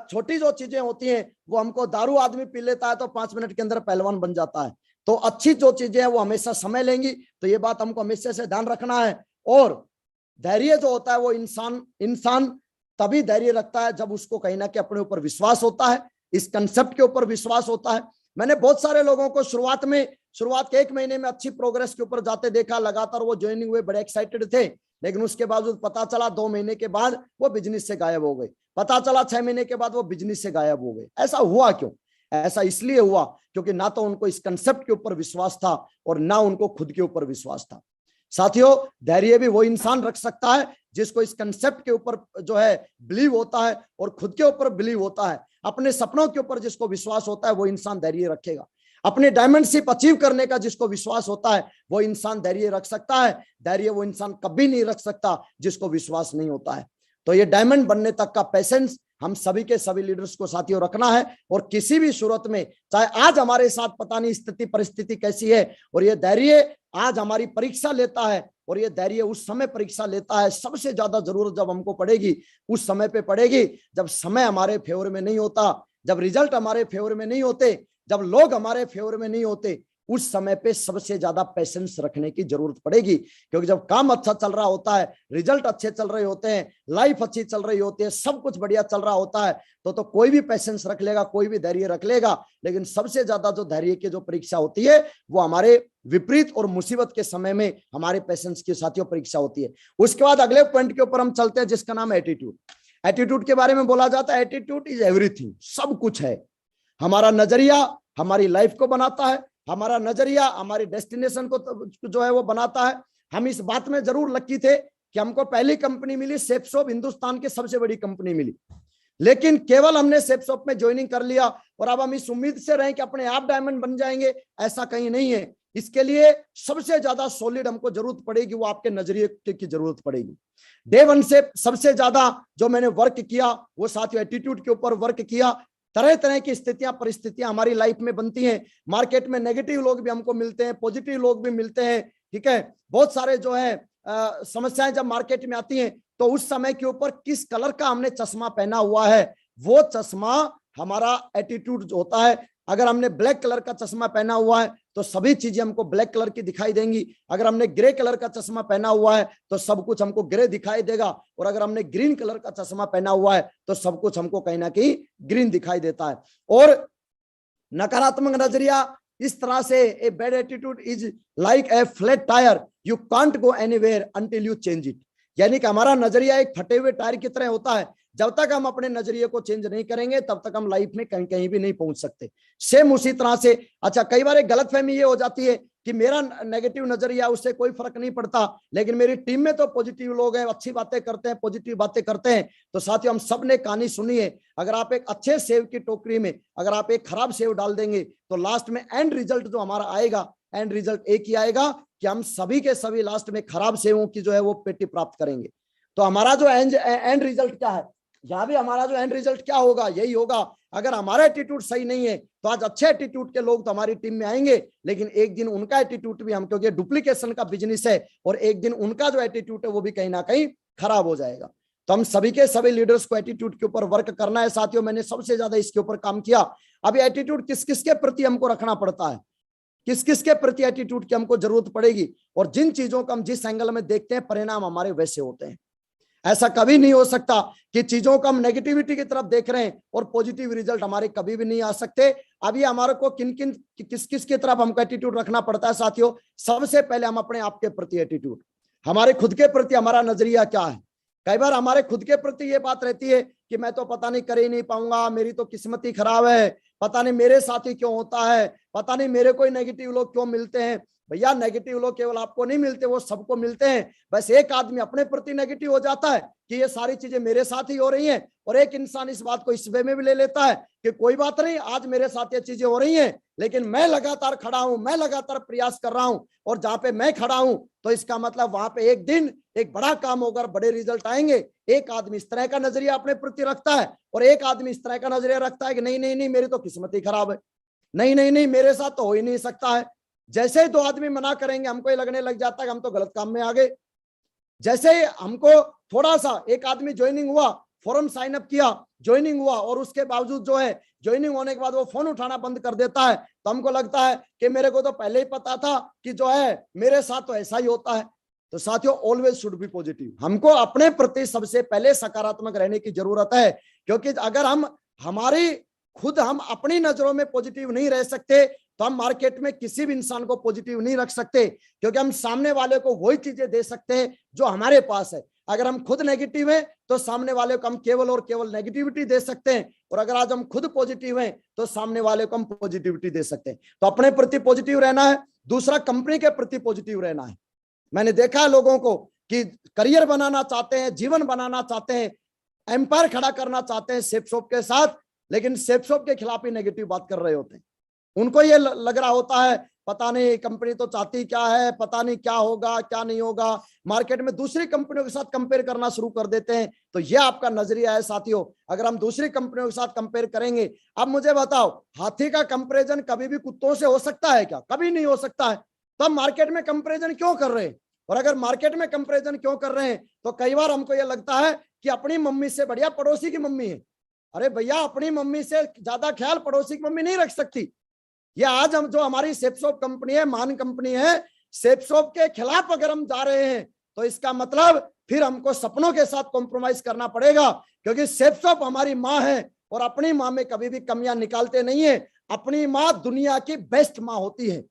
छोटी जो चीजें होती हैं, वो हमको दारू आदमी पी लेता है तो 5 मिनट के अंदर पहलवान बन जाता है। तो अच्छी जो चीजें हैं वो हमेशा समय लेंगी। तो ये बात हमको हमेशा से ध्यान रखना है। और धैर्य जो होता है वो इंसान तभी धैर्य रखता है जब उसको कहीं ना कहीं अपने ऊपर विश्वास होता है, इस कंसेप्ट के ऊपर विश्वास होता है। मैंने बहुत सारे लोगों को शुरुआत के 1 महीने में अच्छी प्रोग्रेस के ऊपर जाते देखा, लगातार वो ज्वाइनिंग हुए, बड़े एक्साइटेड थे। लेकिन उसके बावजूद पता चला 2 महीने के बाद वो बिजनेस से गायब हो गए, पता चला 6 महीने के बाद वो बिजनेस से गायब हो गए। ऐसा हुआ क्यों? ऐसा इसलिए हुआ क्योंकि ना तो उनको इस कंसेप्ट के ऊपर विश्वास था और ना उनको खुद के ऊपर विश्वास था। साथियों, धैर्य भी वो इंसान रख सकता है जिसको इस कंसेप्ट के ऊपर जो है बिलीव होता है और खुद के ऊपर बिलीव होता है। अपने सपनों के ऊपर जिसको विश्वास होता है वो इंसान धैर्य रखेगा। अपने डायमंडशिप अचीव करने का जिसको विश्वास होता है वो इंसान धैर्य रख सकता है। धैर्य वो इंसान कभी नहीं रख सकता जिसको विश्वास नहीं होता है। तो ये डायमंड बनने तक का पेशेंस हम सभी के सभी लीडर्स को साथियों रखना है। और किसी भी सूरत में, चाहे आज हमारे साथ पता नहीं स्थिति परिस्थिति कैसी है, और ये धैर्य आज हमारी परीक्षा लेता है, और ये धैर्य उस समय परीक्षा लेता है, सबसे ज्यादा जरूरत जब हमको पड़ेगी उस समय पे पड़ेगी जब समय हमारे फेवर में नहीं होता, जब रिजल्ट हमारे फेवर में नहीं होते, जब लोग हमारे फेवर में नहीं होते। उस समय पे सबसे ज्यादा पेशेंस रखने की जरूरत पड़ेगी। क्योंकि जब काम अच्छा चल रहा होता है, रिजल्ट अच्छे चल रहे होते हैं, लाइफ अच्छी चल रही होती है, सब कुछ बढ़िया चल रहा होता है, तो कोई भी पेशेंस रख लेगा, कोई भी धैर्य रख लेगा। लेकिन सबसे ज्यादा जो धैर्य की जो परीक्षा होती है वो हमारे विपरीत और मुसीबत के समय में हमारे पेशेंस की साथियों परीक्षा होती है। उसके बाद अगले पॉइंट के ऊपर हम चलते हैं जिसका नाम है एटीट्यूड। एटीट्यूड के बारे में बोला जाता है एटीट्यूड इज एवरीथिंग, सब कुछ है। हमारा नजरिया हमारी लाइफ को बनाता है, हमारा नजरिया हमारी डेस्टिनेशन को जो है वो बनाता है। हम इस बात में जरूर लकी थे कि हमको पहली कंपनी मिली सेफ शॉप, हिंदुस्तान की सबसे बड़ी कंपनी मिली। लेकिन केवल हमने सेफ शॉप में ज्वाइनिंग कर लिया और अब हम इस उम्मीद से रहे कि अपने आप डायमंड बन जाएंगे, ऐसा कहीं नहीं है। इसके लिए सबसे ज्यादा सॉलिड हमको जरूरत पड़ेगी, वो आपके नजरिए की जरूरत पड़ेगी। डे 1 से सबसे ज्यादा जो मैंने वर्क किया वो साथियों एटीट्यूड के ऊपर वर्क किया। तरह तरह की स्थितियां परिस्थितियां हमारी लाइफ में बनती हैं। मार्केट में नेगेटिव लोग भी हमको मिलते हैं, पॉजिटिव लोग भी मिलते हैं, ठीक है। बहुत सारे जो है समस्याएं जब मार्केट में आती हैं तो उस समय के ऊपर किस कलर का हमने चश्मा पहना हुआ है, वो चश्मा हमारा एटीट्यूड जो होता है। अगर हमने ब्लैक कलर का चश्मा पहना हुआ है तो सभी चीजें हमको ब्लैक कलर की दिखाई देंगी। अगर हमने ग्रे कलर का चश्मा पहना हुआ है तो सब कुछ हमको ग्रे दिखाई देगा। और अगर हमने ग्रीन कलर का चश्मा पहना हुआ है तो सब कुछ हमको कहीं ना कहीं ग्रीन दिखाई देता है। और नकारात्मक नजरिया इस तरह से, a bad attitude is like a flat tyre, you can't go anywhere until you change it. यानी कि हमारा नजरिया एक फटे हुए टायर की तरह होता है, जब तक हम अपने नजरिए को चेंज नहीं करेंगे तब तक हम लाइफ में कहीं कहीं भी नहीं पहुंच सकते। सेम उसी तरह से, अच्छा कई बार एक गलतफहमी ये हो जाती है कि मेरा नेगेटिव नजरिया उससे कोई फर्क नहीं पड़ता, लेकिन मेरी टीम में तो पॉजिटिव लोग हैं, अच्छी बातें करते हैं, पॉजिटिव बातें करते हैं। तो साथियों हम सब ने कहानी सुनी है, अगर आप एक अच्छे सेव की टोकरी में अगर आप एक खराब सेव डाल देंगे तो लास्ट में एंड रिजल्ट जो हमारा आएगा, एंड रिजल्ट एक ही आएगा कि कि हम सभी के सभी लास्ट में खराब सेवों की जो है वो पेटी प्राप्त करेंगे। तो हमारा जो एंड रिजल्ट क्या है, यहाँ भी हमारा जो एंड रिजल्ट क्या होगा, यही होगा। अगर हमारा एटीट्यूड सही नहीं है तो आज अच्छे एटीट्यूड के लोग तो हमारी टीम में आएंगे, लेकिन एक दिन उनका एटीट्यूड भी हम, क्योंकि डुप्लीकेशन का बिजनेस है, और एक दिन उनका जो एटीट्यूड है वो भी कहीं ना कहीं खराब हो जाएगा। तो हम सभी के सभी लीडर्स को एटीट्यूड के ऊपर वर्क करना है साथियों। मैंने सबसे ज्यादा इसके ऊपर काम किया। अभी एटीट्यूड किस किस के प्रति हमको रखना पड़ता है, किस किस के प्रति एटीट्यूड की हमको जरूरत पड़ेगी, और जिन चीजों को हम जिस एंगल में देखते हैं परिणाम हमारे वैसे होते हैं। ऐसा कभी नहीं हो सकता कि चीजों को हम नेगेटिविटी की तरफ देख रहे हैं और पॉजिटिव रिजल्ट हमारे कभी भी नहीं आ सकते। अभी हमारे को किस किस की तरफ हमको एटीट्यूड रखना पड़ता है साथियों। सबसे पहले हम अपने आप के प्रति एटीट्यूड, हमारे खुद के प्रति हमारा नजरिया क्या है। कई बार हमारे खुद के प्रति ये बात रहती है कि मैं तो पता नहीं कर ही नहीं पाऊंगा, मेरी तो किस्मत ही खराब है, पता नहीं मेरे साथ ही क्यों होता है, पता नहीं मेरे कोई नेगेटिव लोग क्यों मिलते हैं। भैया नेगेटिव लोग केवल आपको नहीं मिलते, वो सबको मिलते हैं। बस एक आदमी अपने प्रति नेगेटिव हो जाता है कि ये सारी चीजें मेरे साथ ही हो रही हैं, और एक इंसान इस बात को इस वे में भी ले लेता है कि कोई बात नहीं, आज मेरे साथ ये चीजें हो रही हैं, लेकिन मैं लगातार खड़ा हूं, मैं लगातार प्रयास कर रहा हूं, और जहां पे मैं खड़ा हूं तो इसका मतलब वहां पे एक दिन एक बड़ा काम होगा, बड़े रिजल्ट आएंगे। एक आदमी इस तरह का नजरिया अपने प्रति रखता है, और एक आदमी इस तरह का नजरिया रखता है कि नहीं नहीं नहीं, मेरी तो किस्मत ही खराब है, नहीं नहीं नहीं, मेरे साथ तो हो ही नहीं सकता है। जैसे ही दो आदमी मना करेंगे हमको ये लगने लग जाता है कि हम तो गलत काम में आ गए। जैसे ही हमको थोड़ा सा, एक आदमी ज्वाइनिंग हुआ, फॉर्म साइन अप किया, ज्वाइनिंग हुआ, और उसके बावजूद जो है ज्वाइनिंग होने के बाद वो फोन उठाना बंद कर देता है, तो हमको लगता है कि मेरे को तो पहले ही पता था कि जो है मेरे साथ तो ऐसा ही होता है। तो साथियों ऑलवेज शुड बी पॉजिटिव। हमको अपने प्रति सबसे पहले सकारात्मक रहने की जरूरत है, क्योंकि अगर हम अपनी नजरों में पॉजिटिव नहीं रह सकते तो हम मार्केट में किसी भी इंसान को पॉजिटिव नहीं रख सकते, क्योंकि हम सामने वाले को वही चीजें दे सकते हैं जो हमारे पास है। अगर हम खुद नेगेटिव हैं तो सामने वाले को हम केवल और केवल नेगेटिविटी दे सकते हैं, और अगर आज हम खुद पॉजिटिव हैं तो सामने वाले को हम पॉजिटिविटी दे सकते हैं। तो अपने प्रति पॉजिटिव रहना है। दूसरा, कंपनी के प्रति पॉजिटिव रहना है। मैंने देखा है लोगों को कि करियर बनाना चाहते हैं, जीवन बनाना चाहते हैं, एम्पायर खड़ा करना चाहते हैं सेफ शॉप के साथ, लेकिन सेफ शॉप के खिलाफ ही नेगेटिव बात कर रहे होते हैं। उनको ये लग रहा होता है पता नहीं कंपनी तो चाहती क्या है, पता नहीं क्या होगा क्या नहीं होगा। मार्केट में दूसरी कंपनियों के साथ कंपेयर करना शुरू कर देते हैं। तो ये आपका नजरिया है साथियों। अगर हम दूसरी कंपनियों के साथ कंपेयर करेंगे, अब मुझे बताओ, हाथी का कंपैरिजन कभी भी कुत्तों से हो सकता है क्या? कभी नहीं हो सकता है। तो हम मार्केट में कंपैरिजन क्यों कर रहे हैं? और अगर मार्केट में कंपैरिजन क्यों कर रहे हैं तो कई बार हमको यह लगता है कि अपनी मम्मी से बढ़िया पड़ोसी की मम्मी है। अरे भैया, अपनी मम्मी से ज्यादा ख्याल पड़ोसी की मम्मी नहीं रख सकती। ये आज हम जो हमारी सेफ शॉप कंपनी है, महान कंपनी है, सेफ शॉप के खिलाफ अगर हम जा रहे हैं तो इसका मतलब फिर हमको सपनों के साथ कॉम्प्रोमाइज करना पड़ेगा, क्योंकि सेफ शॉप हमारी माँ है, और अपनी माँ में कभी भी कमियां निकालते नहीं है। अपनी माँ दुनिया की बेस्ट माँ होती है।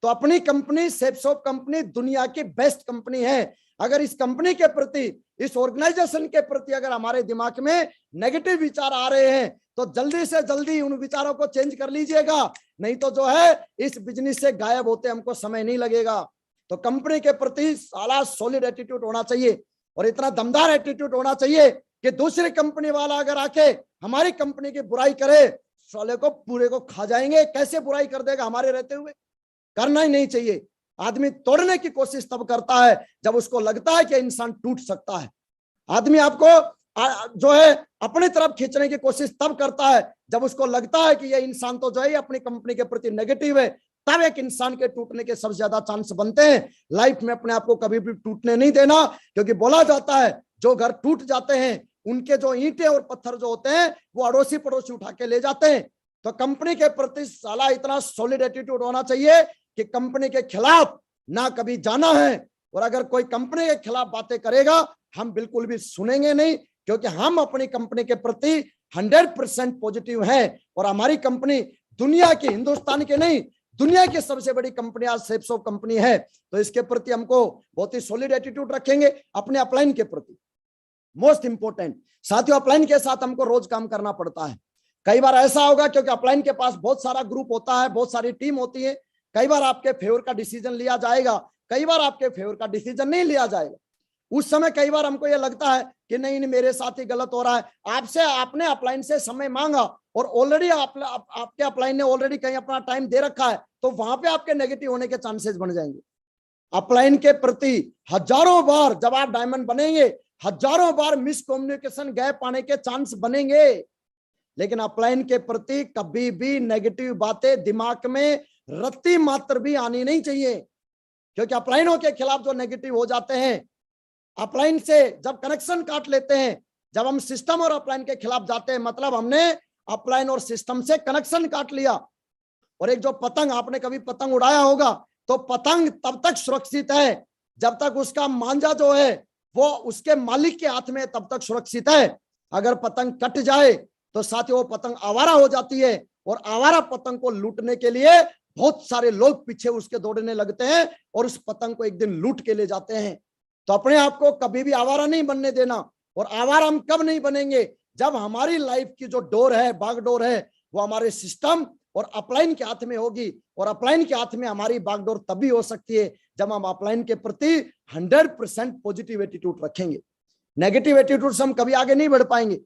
तो अपनी कंपनी सेफ शॉप कंपनी दुनिया की बेस्ट कंपनी है। अगर इस कंपनी के प्रति, इस ऑर्गेनाइजेशन के प्रति अगर हमारे दिमाग में नेगेटिव विचार आ रहे हैं तो जल्दी से जल्दी उन विचारों को चेंज कर लीजिएगा, नहीं तो जो है इस बिजनेस से गायब होते हमको समय नहीं लगेगा। तो कंपनी के प्रति साला सॉलिड एटीट्यूड होना चाहिए, और इतना दमदार एटीट्यूड होना चाहिए कि दूसरी कंपनी वाला अगर आके हमारी कंपनी की बुराई करे, साले को पूरे को खा जाएंगे। कैसे बुराई कर देगा हमारे रहते हुए? करना ही नहीं चाहिए। आदमी तोड़ने की कोशिश तब करता है जब उसको लगता है कि इंसान टूट सकता है। आदमी आपको जो है अपनी तरफ खींचने की कोशिश तब करता है जब उसको लगता है कि ये इंसान तो जो है अपनी कंपनी के प्रति नेगेटिव है। तब एक इंसान के टूटने के सबसे ज्यादा चांस बनते हैं। लाइफ में अपने आप को कभी भी टूटने नहीं देना, क्योंकि बोला जाता है जो घर टूट जाते हैं उनके जो ईंटें और पत्थर जो होते हैं वो अड़ोसी पड़ोसी उठा के ले जाते हैं। तो कंपनी के प्रति साला इतना सॉलिड एटीट्यूड होना चाहिए कि कंपनी के खिलाफ ना कभी जाना है, और अगर कोई कंपनी के खिलाफ बातें करेगा हम बिल्कुल भी सुनेंगे नहीं, क्योंकि हम अपनी कंपनी के प्रति 100% पॉजिटिव हैं। और हमारी कंपनी दुनिया की, हिंदुस्तान की नहीं, दुनिया की सबसे बड़ी कंपनी आज सेफ शॉप कंपनी है। तो इसके प्रति हमको बहुत ही सॉलिड एटीट्यूड रखेंगे। अपने अपलाइन के प्रति मोस्ट इंपोर्टेंट साथियों, अपलाइन के साथ हमको रोज काम करना पड़ता है। कई बार ऐसा होगा क्योंकि अपलाइन के पास बहुत सारा ग्रुप होता है, बहुत सारी टीम होती है। कई बार आपके फेवर का डिसीजन लिया जाएगा, कई बार आपके फेवर का डिसीजन नहीं लिया जाएगा। उस समय कई बार हमको ये लगता है कि नहीं नहीं मेरे साथ ही गलत हो रहा है। आपसे आपने अपलाइन से समय मांगा और ऑलरेडी आपके अपलाइन ने ऑलरेडी कहीं अपना टाइम दे रखा है, तो वहां पे आपके नेगेटिव होने के चांसेस बन जाएंगे। अपलाइन के प्रति हजारों बार जब आप डायमंड बनेंगे, हजारों बार मिस कम्युनिकेशन गैप आने के चांस बनेंगे, लेकिन अपलाइन के प्रति कभी भी नेगेटिव बातें दिमाग में रत्ती मात्र भी आनी नहीं चाहिए, क्योंकि अपलाइनों के खिलाफ जो नेगेटिव हो जाते हैं, अपलाइन से जब कनेक्शन काट लेते हैं, जब हम सिस्टम और अपलाइन के खिलाफ जाते हैं, मतलब हमने अपलाइन और सिस्टम से कनेक्शन काट लिया। और एक जो पतंग, आपने कभी पतंग उड़ाया होगा, तो पतंग तब तक सुरक्षित है जब तक उसका मांझा जो है वो उसके मालिक के हाथ में, तब तक सुरक्षित है। अगर पतंग कट जाए तो साथियों वो पतंग आवारा हो जाती है, और आवारा पतंग को लूटने के लिए बहुत सारे लोग पीछे उसके दौड़ने लगते हैं और उस पतंग को एक दिन लूट के ले जाते हैं। तो अपने आप को कभी भी आवारा नहीं बनने देना। और आवारा हम कब नहीं बनेंगे? जब हमारी लाइफ की जो डोर है, बागडोर है, वो हमारे सिस्टम और अपलाइन के हाथ में होगी। और अपलाइन के हाथ में हमारी बागडोर तभी हो सकती है जब हम अपलाइन के प्रति 100% पॉजिटिव एटीट्यूड रखेंगे। नेगेटिव एटीट्यूड से हम कभी आगे नहीं बढ़ पाएंगे।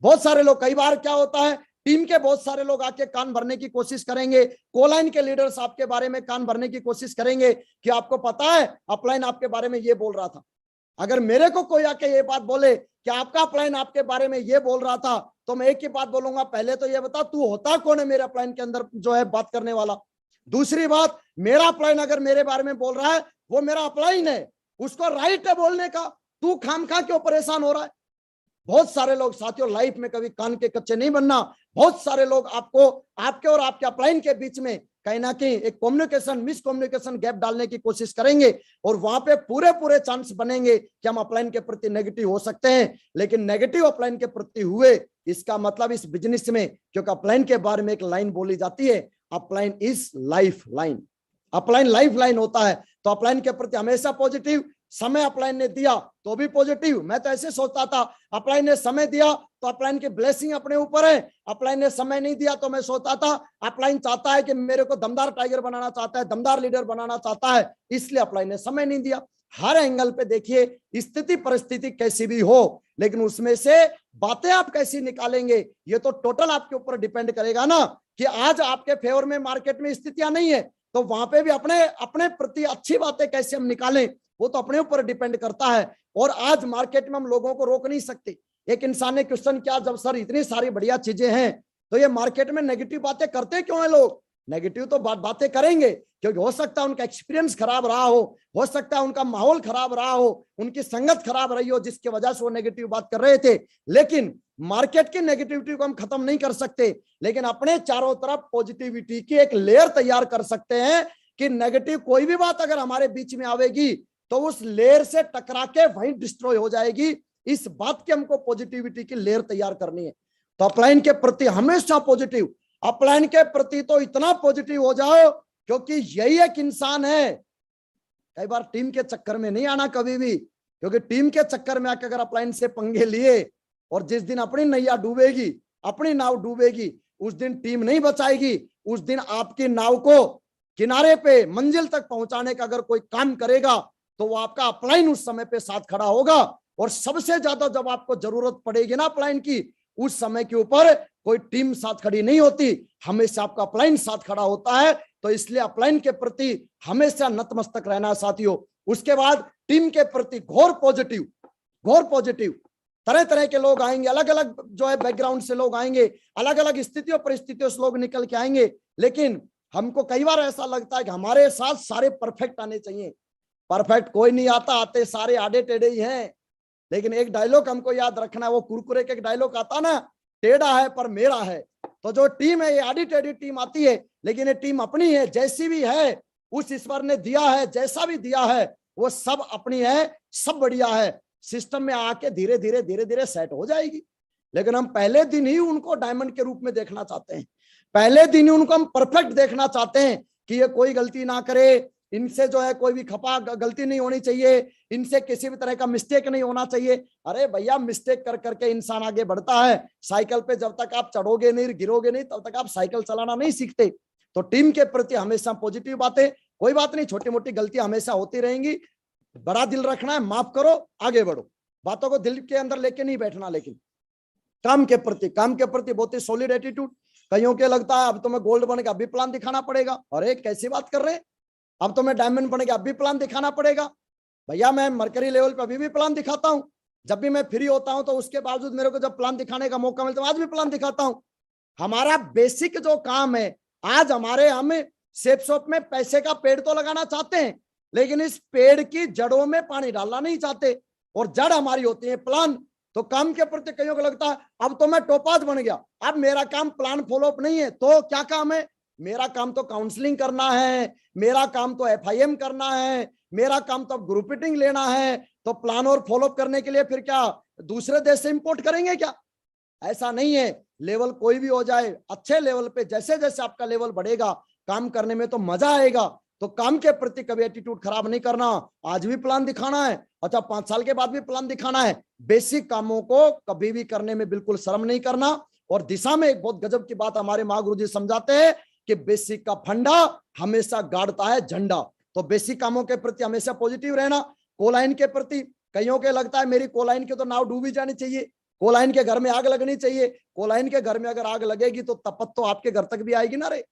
बहुत सारे लोग, कई बार क्या होता है, टीम के बहुत सारे लोग आके कान भरने की कोशिश करेंगे, कोलाइन के लीडर्स आपके बारे में कान भरने की कोशिश करेंगे कि आपको पता है अपलाइन आपके बारे में ये बोल रहा था। अगर मेरे को कोई आके ये बात बोले कि आपका अपलाइन आपके बारे में ये बोल रहा था, तो मैं एक ही बात बोलूंगा, पहले तो ये बता तू होता कौन है मेरे अपलाइन के अंदर जो है बात करने वाला। दूसरी बात, मेरा अपलाइन अगर मेरे बारे में बोल रहा है, वो मेरा अपलाइन है, उसको राइट है बोलने का, तू खामखा क्यों परेशान हो रहा है। बहुत सारे लोग साथियों लाइफ में कभी कान के कच्चे नहीं बनना। बहुत सारे लोग आपको, आपके और आपके अपलाइन के बीच में कहीं ना कहीं एक कम्युनिकेशन, मिस कम्युनिकेशन गैप डालने की कोशिश करेंगे, और वहां पे पूरे चांस बनेंगे कि हम अपलाइन के प्रति नेगेटिव हो सकते हैं। लेकिन नेगेटिव अपलाइन के प्रति हुए, इसका मतलब इस बिजनेस में, क्योंकि अपलाइन के बारे में एक लाइन बोली जाती है, upline is life line. Upline life line होता है। तो अपलाइन के प्रति हमेशा पॉजिटिव। समय अपलाइन ने दिया तो भी पॉजिटिव। मैं तो ऐसे सोचता था, अपलाइन ने समय दिया तो अपलाइन की ब्लेसिंग अपने ऊपर है। अपलाइन ने समय नहीं दिया तो मैं सोचता था अपलाइन चाहता है कि मेरे को दमदार टाइगर बनाना चाहता है, दमदार लीडर बनाना चाहता है, इसलिए अपलाइन ने समय नहीं दिया। हर एंगल पे देखिए, स्थिति परिस्थिति कैसी भी हो, लेकिन उसमें से बातें आप कैसी निकालेंगे, ये तो टोटल आपके ऊपर डिपेंड करेगा ना। कि आज आपके फेवर में मार्केट में स्थितियां नहीं है, तो वहां पे भी अपने प्रति अच्छी बातें कैसे हम निकालें, वो तो अपने ऊपर डिपेंड करता है। और आज मार्केट में हम लोगों को रोक नहीं सकते। एक इंसान ने क्वेश्चन किया, जब सर इतनी सारी बढ़िया चीजें हैं तो ये मार्केट में नेगेटिव बातें करते क्यों हैं लोग? नेगेटिव तो बातें करेंगे क्योंकि हो सकता है उनका एक्सपीरियंस खराब रहा हो सकता है उनका माहौल खराब रहा हो, उनकी संगत खराब रही हो, जिसकी वजह से वो नेगेटिव बात कर रहे थे। लेकिन मार्केट की नेगेटिविटी को हम खत्म नहीं कर सकते, लेकिन अपने चारों तरफ पॉजिटिविटी की एक लेयर तैयार कर सकते हैं कि नेगेटिव कोई भी बात अगर हमारे बीच में आवेगी तो उस लेयर से टकरा के वहीं डिस्ट्रॉय हो जाएगी। इस बात की हमको पॉजिटिविटी की लेयर तैयार करनी है। तो अपलाइन के प्रति हमेशा पॉजिटिव, अपलाइन के प्रति तो इतना पॉजिटिव हो जाओ, क्योंकि यही एक इंसान है। कई बार टीम के चक्कर में नहीं आना कभी भी, क्योंकि टीम के चक्कर में आकर अगर अपलाइन से पंगे लिए और जिस दिन अपनी नैया डूबेगी, अपनी नाव डूबेगी, उस दिन टीम नहीं बचाएगी। उस दिन आपकी नाव को किनारे पे मंजिल तक पहुंचाने का अगर कोई काम करेगा तो वो आपका अपलाइन उस समय पे साथ खड़ा होगा। और सबसे ज्यादा जब आपको जरूरत पड़ेगी ना अपलाइन की, उस समय के ऊपर कोई टीम साथ खड़ी नहीं होती, हमेशा आपका अपलाइन साथ खड़ा होता है। तो इसलिए अपलाइन के प्रति हमेशा नतमस्तक रहना साथियों। उसके बाद टीम के प्रति घोर पॉजिटिव। तरह तरह के लोग आएंगे, अलग अलग जो है बैकग्राउंड से लोग आएंगे, अलग अलग स्थितियों परिस्थितियों से लोग निकल के आएंगे। लेकिन हमको कई बार ऐसा लगता है कि हमारे साथ सारे परफेक्ट आने चाहिए। परफेक्ट कोई नहीं आता, आते सारे आड़े टेढ़े ही हैं। लेकिन एक डायलॉग हमको याद रखना है, वो कुरकुरे के एक डायलॉग आता ना, टेढ़ा है पर मेरा है। तो जो टीम है ये आड़ी टेढ़ी टीम आती है, लेकिन ये टीम अपनी है, जैसी भी है, उस ईश्वर ने दिया है, जैसा भी दिया है वो सब अपनी है, सब बढ़िया है। सिस्टम में आके धीरे धीरे सेट हो जाएगी। लेकिन हम पहले दिन ही उनको डायमंड के रूप में देखना चाहते हैं, पहले दिन ही उनको हम परफेक्ट देखना चाहते हैं कि ये कोई गलती ना करे, इनसे जो है कोई भी खपा गलती नहीं होनी चाहिए, इनसे किसी भी तरह का मिस्टेक नहीं होना चाहिए। अरे भैया, मिस्टेक कर करके इंसान आगे बढ़ता है। साइकिल पे जब तक आप चढ़ोगे नहीं, गिरोगे नहीं, तब तक आप साइकिल चलाना नहीं सीखते। तो टीम के प्रति हमेशा पॉजिटिव बातें, कोई बात नहीं, छोटी मोटी गलतियां हमेशा होती रहेंगी, बड़ा दिल रखना है, माफ करो, आगे बढ़ो। बातों को दिल के अंदर लेके नहीं बैठना। लेकिन काम के प्रति बहुत ही सॉलिड एटीट्यूड। कईयों के लगता है अब तो मैं गोल्ड बन के अभी प्लान दिखाना पड़ेगा। अरे कैसी बात कर रहे हैं, अब तो मैं डायमंड बन गया, अब भी प्लान दिखाना पड़ेगा भैया। मैं मरकरी लेवल पे अभी भी प्लान दिखाता हूं, जब भी मैं फ्री होता हूं तो उसके बावजूद मेरे को जब प्लान दिखाने का मौका मिलता है आज भी प्लान दिखाता हूं। हमारा बेसिक जो काम है, आज हम सेफ शॉप में पैसे का पेड़ तो लगाना चाहते हैं, लेकिन इस पेड़ की जड़ों में पानी डालना नहीं चाहते, और जड़ हमारी होती है प्लान। तो काम के प्रति कईयों को लगता है अब तो मैं टोपाज बन गया, अब मेरा काम प्लान फॉलोअप नहीं है। तो क्या काम है? मेरा काम तो काउंसलिंग करना है, मेरा काम तो FIM करना है, मेरा काम तो ग्रुप मीटिंग लेना है। तो प्लान और फॉलोअप करने के लिए फिर क्या दूसरे देश से इंपोर्ट करेंगे क्या? ऐसा नहीं है। लेवल कोई भी हो जाए, अच्छे लेवल पे जैसे जैसे आपका लेवल बढ़ेगा काम करने में तो मजा आएगा। तो काम के प्रति कभी एटीट्यूड खराब नहीं करना। आज भी प्लान दिखाना है, अच्छा 5 साल के बाद भी प्लान दिखाना है। बेसिक कामों को कभी भी करने में बिल्कुल शर्म नहीं करना। और दिशा में एक बहुत गजब की बात हमारे माँ गुरु जी समझाते हैं कि बेसिक का फंडा हमेशा गाड़ता है झंडा। तो बेसिक कामों के प्रति हमेशा पॉजिटिव रहना। कोलाइन के प्रति कईयों के लगता है मेरी कोलाइन के तो नाव डूबी जानी चाहिए, कोलाइन के घर में आग लगनी चाहिए। कोलाइन के घर में अगर आग लगेगी तो तपत तो आपके घर तक भी आएगी ना रे,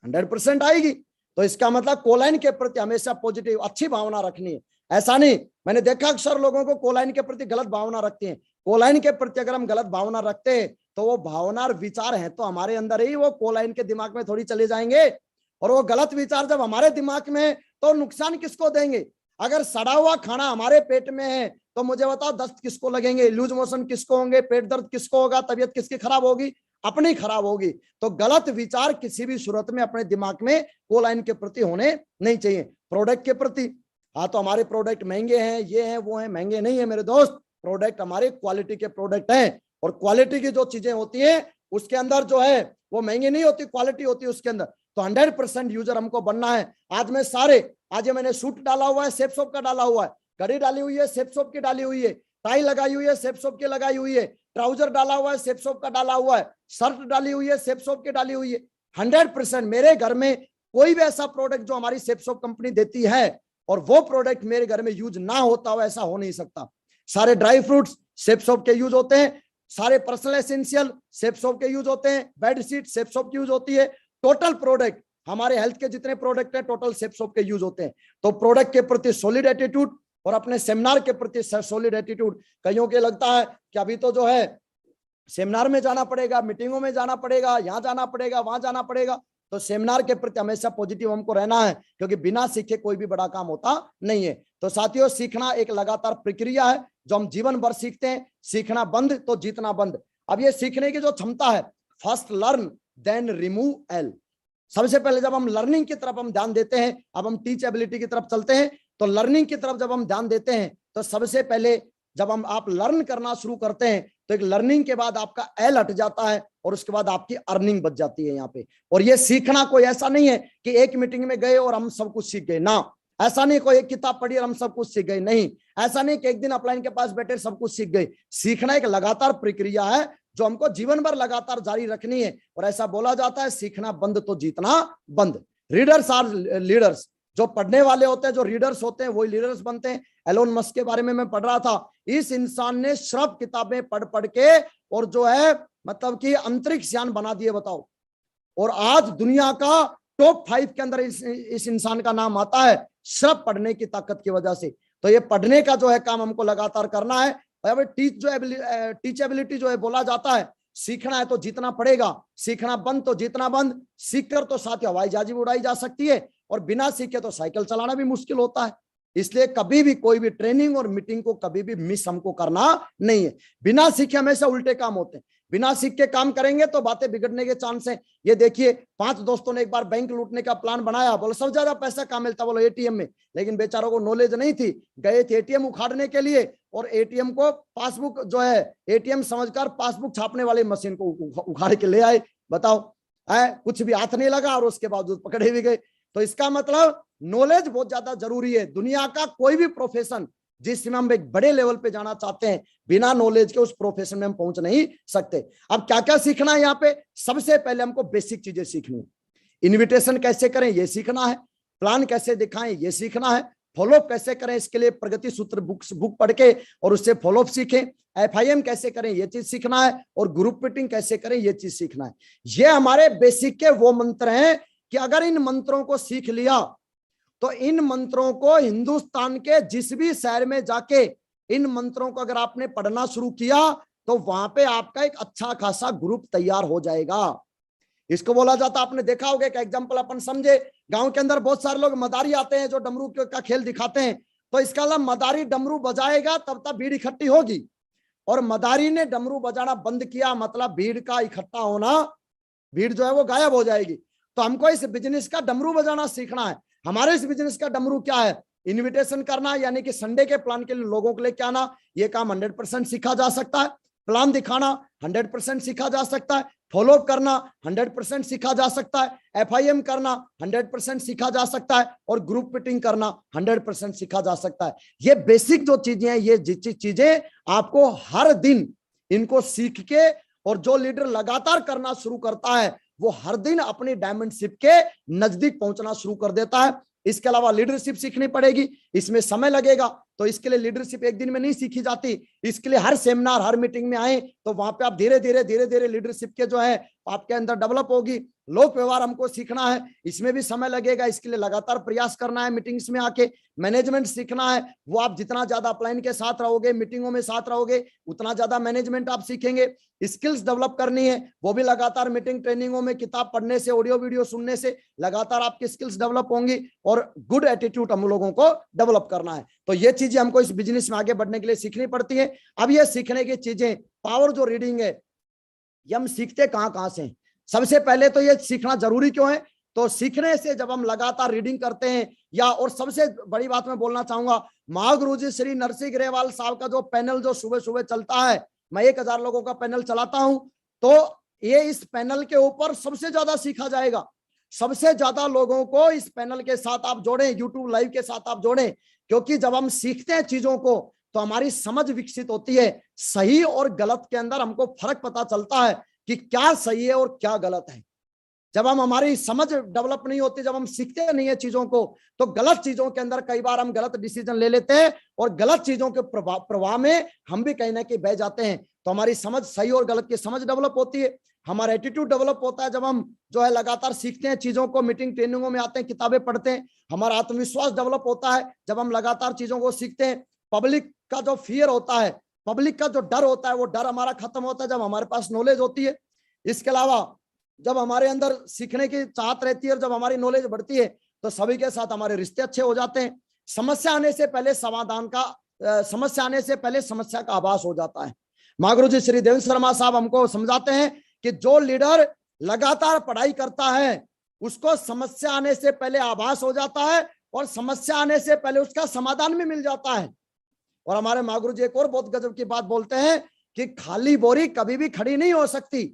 100% आएगी। तो इसका मतलब कोलाइन के प्रति हमेशा पॉजिटिव अच्छी भावना रखनी है। ऐसा नहीं, मैंने देखा अक्सर लोगों को कोलाइन के प्रति गलत भावना रखते हैं। कोलाइन के प्रति अगर हम गलत भावना रखते हैं तो वो भावना और विचार है तो हमारे अंदर ही, वो कोलाइन के दिमाग में थोड़ी चले जाएंगे। और वो गलत विचार जब हमारे दिमाग में तो नुकसान किसको देंगे? अगर सड़ा हुआ खाना हमारे पेट में है तो मुझे बताओ दस्त किसको लगेंगे, लूज मोशन किसको होंगे, पेट दर्द किसको होगा, तबीयत किसकी खराब होगी? अपनी खराब होगी। तो गलत विचार किसी भी सूरत में अपने दिमाग में कोलाइन के प्रति होने नहीं चाहिए। प्रोडक्ट के प्रति, हाँ तो हमारे प्रोडक्ट महंगे हैं, ये हैं वो हैं, महंगे नहीं है मेरे दोस्त। प्रोडक्ट हमारे क्वालिटी के प्रोडक्ट हैं, और क्वालिटी की जो चीजें होती है उसके अंदर जो है वो महंगी नहीं होती, क्वालिटी होती है उसके अंदर। तो 100% यूजर हमको बनना है। आज मैंने सूट डाला हुआ है, सेफ शॉप का डाला हुआ है, घड़ी डाली हुई है, सेफ शॉप की डाली हुई है, टाई लगाई हुई है, सेफ शॉप की लगाई हुई है, ट्राउजर डाला हुआ है, सेफ शॉप का डाला हुआ है, शर्ट डाली हुई है, सेफ शॉप की डाली हुई है। 100% मेरे घर में कोई भी ऐसा प्रोडक्ट जो हमारी सेफ शॉप कंपनी देती है और वो प्रोडक्ट मेरे घर में यूज ना होता हो, ऐसा हो नहीं सकता। सारे ड्राई फ्रूट्स सेफ शॉप के यूज होते हैं, सारे पर्सनल एसेंशियल सेफ शॉप के यूज होते हैं, बेड शीट सेफ शॉप की यूज होती है। टोटल प्रोडक्ट हमारे हेल्थ के जितने प्रोडक्ट हैं टोटल सेफ शॉप के यूज होते हैं। तो प्रोडक्ट के प्रति सॉलिड एटीट्यूड और अपने सेमिनार के प्रति सॉलिड एटीट्यूड। कईयों के लगता है कि अभी तो जो है सेमिनार में जाना पड़ेगा, मीटिंगों में जाना पड़ेगा, यहाँ जाना पड़ेगा, वहां जाना पड़ेगा। तो सेमिनार के प्रति हमेशा पॉजिटिव हमको रहना है, क्योंकि बिना सीखे कोई भी बड़ा काम होता नहीं है। तो साथियों, सीखना एक लगातार प्रक्रिया है जो हम जीवन भर सीखते हैं। सीखना बंद तो जीतना बंद। अब ये सीखने की जो क्षमता है, first learn then remove L. सबसे पहले जब हम लर्निंग की तरफ हम ध्यान देते हैं, अब हम टीच एबिलिटी की तरफ चलते हैं। तो लर्निंग की तरफ जब हम ध्यान देते हैं तो सबसे पहले जब आप लर्न करना शुरू करते हैं तो एक लर्निंग के बाद आपका एल हट जाता है और उसके बाद आपकी अर्निंग बच जाती है यहाँ पे। और ये सीखना कोई ऐसा नहीं है कि एक मीटिंग में गए और हम सब कुछ सीख गए ना, ऐसा नहीं। कोई एक किताब पढ़ी और हम सब कुछ सीख गए, नहीं। ऐसा नहीं कि एक दिन अपलाइन के पास बैठे सब कुछ सीख गए। सीखना एक लगातार प्रक्रिया है जो हमको जीवन भर लगातार जारी रखनी है। और ऐसा बोला जाता है, सीखना बंद तो जीतना बंद। Readers are leaders. जो पढ़ने वाले होते हैं, जो रीडर्स होते हैं, वही लीडर्स बनते हैं। एलोन मस्क के बारे में मैं पढ़ रहा था। इस इंसान ने सिर्फ किताबें पढ़ पढ़ के और जो है मतलब कि अंतरिक्ष यान बना दिए, बताओ। और आज दुनिया का टॉप 5 के अंदर इस इंसान का नाम आता है, सिर्फ पढ़ने की ताकत की वजह से। तो ये पढ़ने का जो है काम हमको लगातार करना है। और टीचेबिलिटी जो है बोला जाता है, सीखना है तो जीतना पड़ेगा, सीखना बंद तो जीतना बंद। सीखकर तो साथ ही हवाई जहाज भी उड़ाई जा सकती है, और बिना सीखे तो साइकिल चलाना भी मुश्किल होता है। इसलिए कभी भी कोई भी ट्रेनिंग और मीटिंग को कभी भी मिस हमको करना नहीं है। बिना सीखे हमेशा उल्टे काम होते हैं। बिना सीख के काम करेंगे तो बातें बिगड़ने के चांस है। ये देखिए, 5 दोस्तों ने एक बार बैंक लूटने का प्लान बनाया। बोलो सबसे ज्यादा पैसा कहाँ मिलता, बोलो एटीएम में। लेकिन बेचारों को नॉलेज नहीं थी, गए थे एटीएम उखाड़ने के लिए और एटीएम को पासबुक जो है एटीएम समझकर पासबुक छापने वाली मशीन को उखाड़ के ले आए। बताओ, कुछ भी हाथ नहीं लगा और उसके बावजूद पकड़े भी गए। तो इसका मतलब नॉलेज बहुत ज्यादा जरूरी है। दुनिया का कोई भी प्रोफेशन जिसमें हम एक बड़े लेवल पे जाना चाहते हैं, बिना नॉलेज के उस प्रोफेशन में हम पहुंच नहीं सकते। अब क्या क्या सीखना है यहाँ पे? सबसे पहले हमको बेसिक चीजें सीखनी है। इन्विटेशन कैसे करें ये सीखना है, प्लान कैसे दिखाएं ये सीखना है, फॉलोअप कैसे करें इसके लिए प्रगति सूत्र बुक पढ़ के और उससे फॉलोअप सीखें। FIM कैसे करें ये चीज सीखना है, और ग्रुप मीटिंग कैसे करें ये चीज सीखना है। ये हमारे बेसिक के वो मंत्र हैं कि अगर इन मंत्रों को सीख लिया तो इन मंत्रों को हिंदुस्तान के जिस भी शहर में जाके इन मंत्रों को अगर आपने पढ़ना शुरू किया तो वहां पे आपका एक अच्छा खासा ग्रुप तैयार हो जाएगा। इसको बोला जाता, आपने देखा होगा, एक एग्जांपल अपन समझे, गांव के अंदर बहुत सारे लोग मदारी आते हैं जो डमरू का खेल दिखाते हैं, तो इसका मतलब मदारी डमरू बजाएगा तब तक भीड़ इकट्ठी होगी, और मदारी ने डमरू बजाना बंद किया मतलब भीड़ का इकट्ठा होना, भीड़ जो है वो गायब हो जाएगी। तो हमको इस बिजनेस का डमरू बजाना सीखना है। हमारे इस बिजनेस का डमरू क्या है? इनविटेशन करना, यानी कि संडे के प्लान के लिए लोगों को लेके आना। ये काम 100% सीखा जा सकता है। प्लान दिखाना 100% सीखा जा सकता है। फॉलोअप करना 100% सीखा जा सकता है। FIM करना 100% सीखा जा सकता है, और ग्रुप मीटिंग करना 100% सीखा जा सकता है। ये बेसिक जो चीजें हैं, ये चीजें आपको हर दिन इनको सीख के, और जो लीडर लगातार करना शुरू करता है वो हर दिन अपनी डायमंडशिप के नजदीक पहुंचना शुरू कर देता है। इसके अलावा लीडरशिप सीखनी पड़ेगी, इसमें समय लगेगा, तो इसके लिए लीडरशिप एक दिन में नहीं सीखी जाती। इसके लिए हर सेमिनार, हर मीटिंग में आए तो वहां पे आप धीरे धीरे लीडरशिप के जो है आपके अंदर डेवलप होगी। लोक व्यवहार हमको सीखना है, इसमें भी समय लगेगा, इसके लिए लगातार प्रयास करना है। मीटिंग्स में आके मैनेजमेंट सीखना है, वो आप जितना ज्यादा अपलाइन के साथ रहोगे, मीटिंगों में साथ रहोगे, उतना ज्यादा मैनेजमेंट आप सीखेंगे। स्किल्स डेवलप करनी है, वो भी लगातार मीटिंग ट्रेनिंगों में, किताब पढ़ने से, ऑडियो वीडियो सुनने से लगातार आपकी स्किल्स डेवलप होंगी, और गुड एटीट्यूड हम लोगों को डेवलप करना है। तो ये चीजें हमको इस बिजनेस में आगे बढ़ने के लिए सीखनी पड़ती है। अब ये सीखने की चीजें, पावर जो रीडिंग है, ये हम सीखते कहां से? सबसे पहले तो ये सीखना जरूरी क्यों है? तो सीखने से जब हम लगातार रीडिंग करते हैं, या और सबसे बड़ी बात मैं बोलना चाहूंगा, महागुरु जी श्री नरसिंह ग्रेवाल साहब का जो पैनल जो सुबह सुबह चलता है, मैं 1000 लोगों का पैनल चलाता हूं, तो ये इस पैनल के ऊपर सबसे ज्यादा सीखा जाएगा। सबसे ज्यादा लोगों को इस पैनल के साथ आप जोड़ें, यूट्यूब लाइव के साथ आप जोड़ें, क्योंकि जब हम सीखते हैं चीजों को तो हमारी समझ विकसित होती है। सही और गलत के अंदर हमको फर्क पता चलता है कि क्या सही है और क्या गलत है। जब हमारी समझ डेवलप नहीं होती, जब हम सीखते नहीं है चीजों को, तो गलत चीजों के अंदर कई बार हम गलत डिसीजन ले लेते हैं, और गलत चीजों के प्रवाह में हम भी कहीं ना कहीं बह जाते हैं। तो हमारी समझ, सही और गलत की समझ डेवलप होती है। हमारा एटीट्यूड डेवलप होता है जब हम जो है लगातार सीखते हैं चीजों को, मीटिंग ट्रेनिंगों में आते हैं, किताबें पढ़ते हैं। हमारा आत्मविश्वास डेवलप होता है जब हम लगातार चीजों को सीखते हैं। पब्लिक का जो फियर होता है, पब्लिक का जो डर होता है, वो डर हमारा खत्म होता है जब हमारे पास नॉलेज होती है। इसके अलावा जब हमारे अंदर सीखने की चाहत रहती है और जब हमारी नॉलेज बढ़ती है तो सभी के साथ हमारे रिश्ते अच्छे हो जाते हैं। समस्या आने से पहले समाधान का, समस्या आने से पहले समस्या का आभास हो जाता है। महागुरु जी श्री देवेंद्र शर्मा साहब हमको समझाते हैं कि जो लीडर लगातार पढ़ाई करता है उसको समस्या आने से पहले आभास हो जाता है, और समस्या आने से पहले उसका समाधान भी मिल जाता है। और हमारे महागुरु जी एक और बहुत गजब की बात बोलते हैं कि खाली बोरी कभी भी खड़ी नहीं हो सकती,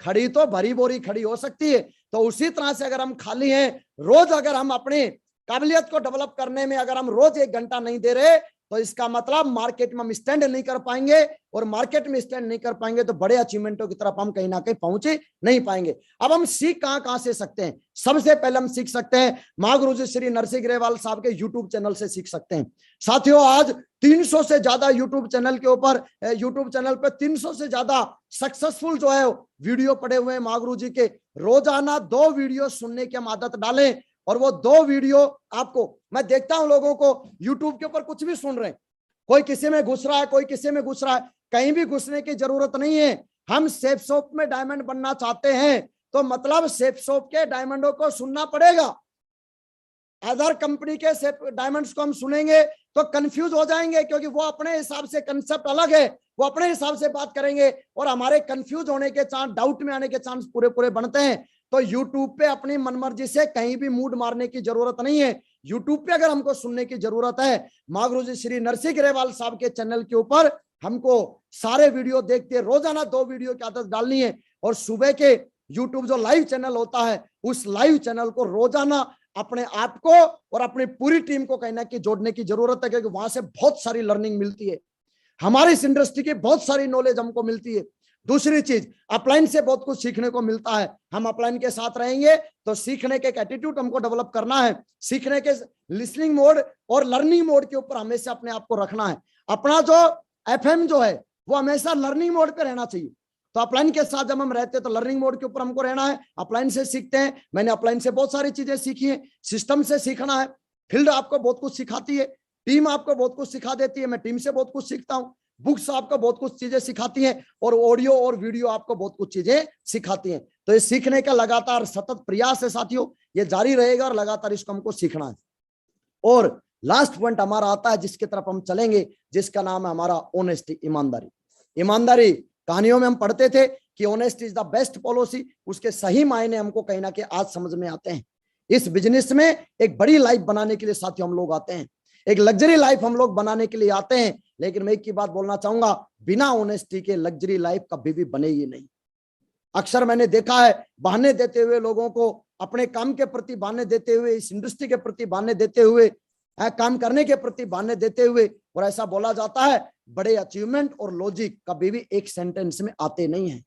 खड़ी तो भरी बोरी खड़ी हो सकती है। तो उसी तरह से अगर हम खाली हैं, रोज अगर हम अपनी काबिलियत को डेवलप करने में अगर हम रोज 1 घंटा नहीं दे रहे, तो इसका मतलब मार्केट में हम स्टैंड नहीं कर पाएंगे, और मार्केट में स्टैंड नहीं कर पाएंगे तो बड़े अचीवमेंटों की तरफ हम कहीं ना कहीं पहुंचे नहीं पाएंगे। अब हम सीख कहां से सकते हैं? सबसे पहले हम सीख सकते हैं महागुरु जी श्री नरसिंह ग्रेवाल साहब के यूट्यूब चैनल से सीख सकते हैं। साथियों, आज 300 से ज्यादा यूट्यूब चैनल के ऊपर, यूट्यूब चैनल पर 300 से ज्यादा सक्सेसफुल जो है वीडियो पड़े हुए हैं महागुरु जी के। रोजाना 2 वीडियो सुनने की हम आदत डालें, और वो 2 वीडियो आपको, मैं देखता हूं लोगों को यूट्यूब के ऊपर कुछ भी सुन रहे हैं, कोई किसी में घुस रहा है, कोई किसी में घुस रहा है। कहीं भी घुसने की जरूरत नहीं है। हम सेफ शॉप में डायमंड बनना चाहते हैं तो मतलब सेफ शॉप के डायमंडों को सुनना पड़ेगा। अदर कंपनी के सेफ डायमंड्स को हम सुनेंगे तो कंफ्यूज हो जाएंगे, क्योंकि वो अपने हिसाब से, कंसेप्ट अलग है, वो अपने हिसाब से बात करेंगे, और हमारे कंफ्यूज होने के चांस, डाउट में आने के चांस पूरे बनते हैं। तो YouTube पे अपनी मनमर्जी से कहीं भी मूड मारने की जरूरत नहीं है। YouTube पे अगर हमको सुनने की जरूरत है, महागुरु जी श्री नरसिंह ग्रेवाल साहब के चैनल के ऊपर हमको सारे वीडियो देखते, रोजाना 2 वीडियो की आदत डालनी है। और सुबह के YouTube जो लाइव चैनल होता है, उस लाइव चैनल को रोजाना अपने आप को और अपनी पूरी टीम को कहीं ना कहीं जोड़ने की जरूरत है, क्योंकि वहां से बहुत सारी लर्निंग मिलती है। हमारी इस इंडस्ट्री की बहुत सारी नॉलेज हमको मिलती है। दूसरी चीज, अपलाइन से बहुत कुछ सीखने को मिलता है। हम अपलाइन के साथ रहेंगे तो सीखने के एक एटीट्यूड हमको डेवलप करना है। सीखने के लिसनिंग मोड और लर्निंग मोड के ऊपर हमेशा अपने आप को रखना है। अपना जो FM जो है वो हमेशा लर्निंग मोड पे रहना चाहिए। तो अपलाइन के साथ जब हम रहते हैं तो लर्निंग मोड के ऊपर हमको रहना है। अपलाइन से सीखते हैं, मैंने अपलाइन से बहुत सारी चीजें सीखी हैं। सिस्टम से सीखना है, फील्ड आपको बहुत कुछ सिखाती है, टीम आपको बहुत कुछ सिखा देती है, मैं टीम से बहुत कुछ सीखता हूँ, बुक्स आपको बहुत कुछ चीजें सिखाती हैं, और ऑडियो और वीडियो आपको बहुत कुछ चीजें सिखाती हैं। तो ये सीखने का लगातार सतत प्रयास है साथियों, ये जारी रहेगा और लगातार इसको हमको सीखना है। और लास्ट पॉइंट हमारा आता है जिसकी तरफ हम चलेंगे, जिसका नाम है हमारा ऑनेस्टी, ईमानदारी। ईमानदारी कहानियों में हम पढ़ते थे कि honesty is the best policy, उसके सही मायने हमको कहीं ना कहीं आज समझ में आते हैं। इस बिजनेस में एक बड़ी लाइफ बनाने के लिए साथियों हम लोग आते हैं, एक लग्जरी लाइफ हम लोग बनाने के लिए आते हैं, लेकिन मैं एक की बात बोलना चाहूंगा, बिना ऑनेस्टी के लग्जरी लाइफ कभी भी बनेगी नहीं। अक्सर मैंने देखा है बहाने देते हुए लोगों को, अपने काम के प्रति बहाने देते हुए, इस इंडस्ट्री के प्रति बहाने देते हुए, काम करने के प्रति बहाने देते हुए, और ऐसा बोला जाता है बड़े अचीवमेंट और लॉजिक कभी भी एक सेंटेंस में आते नहीं है।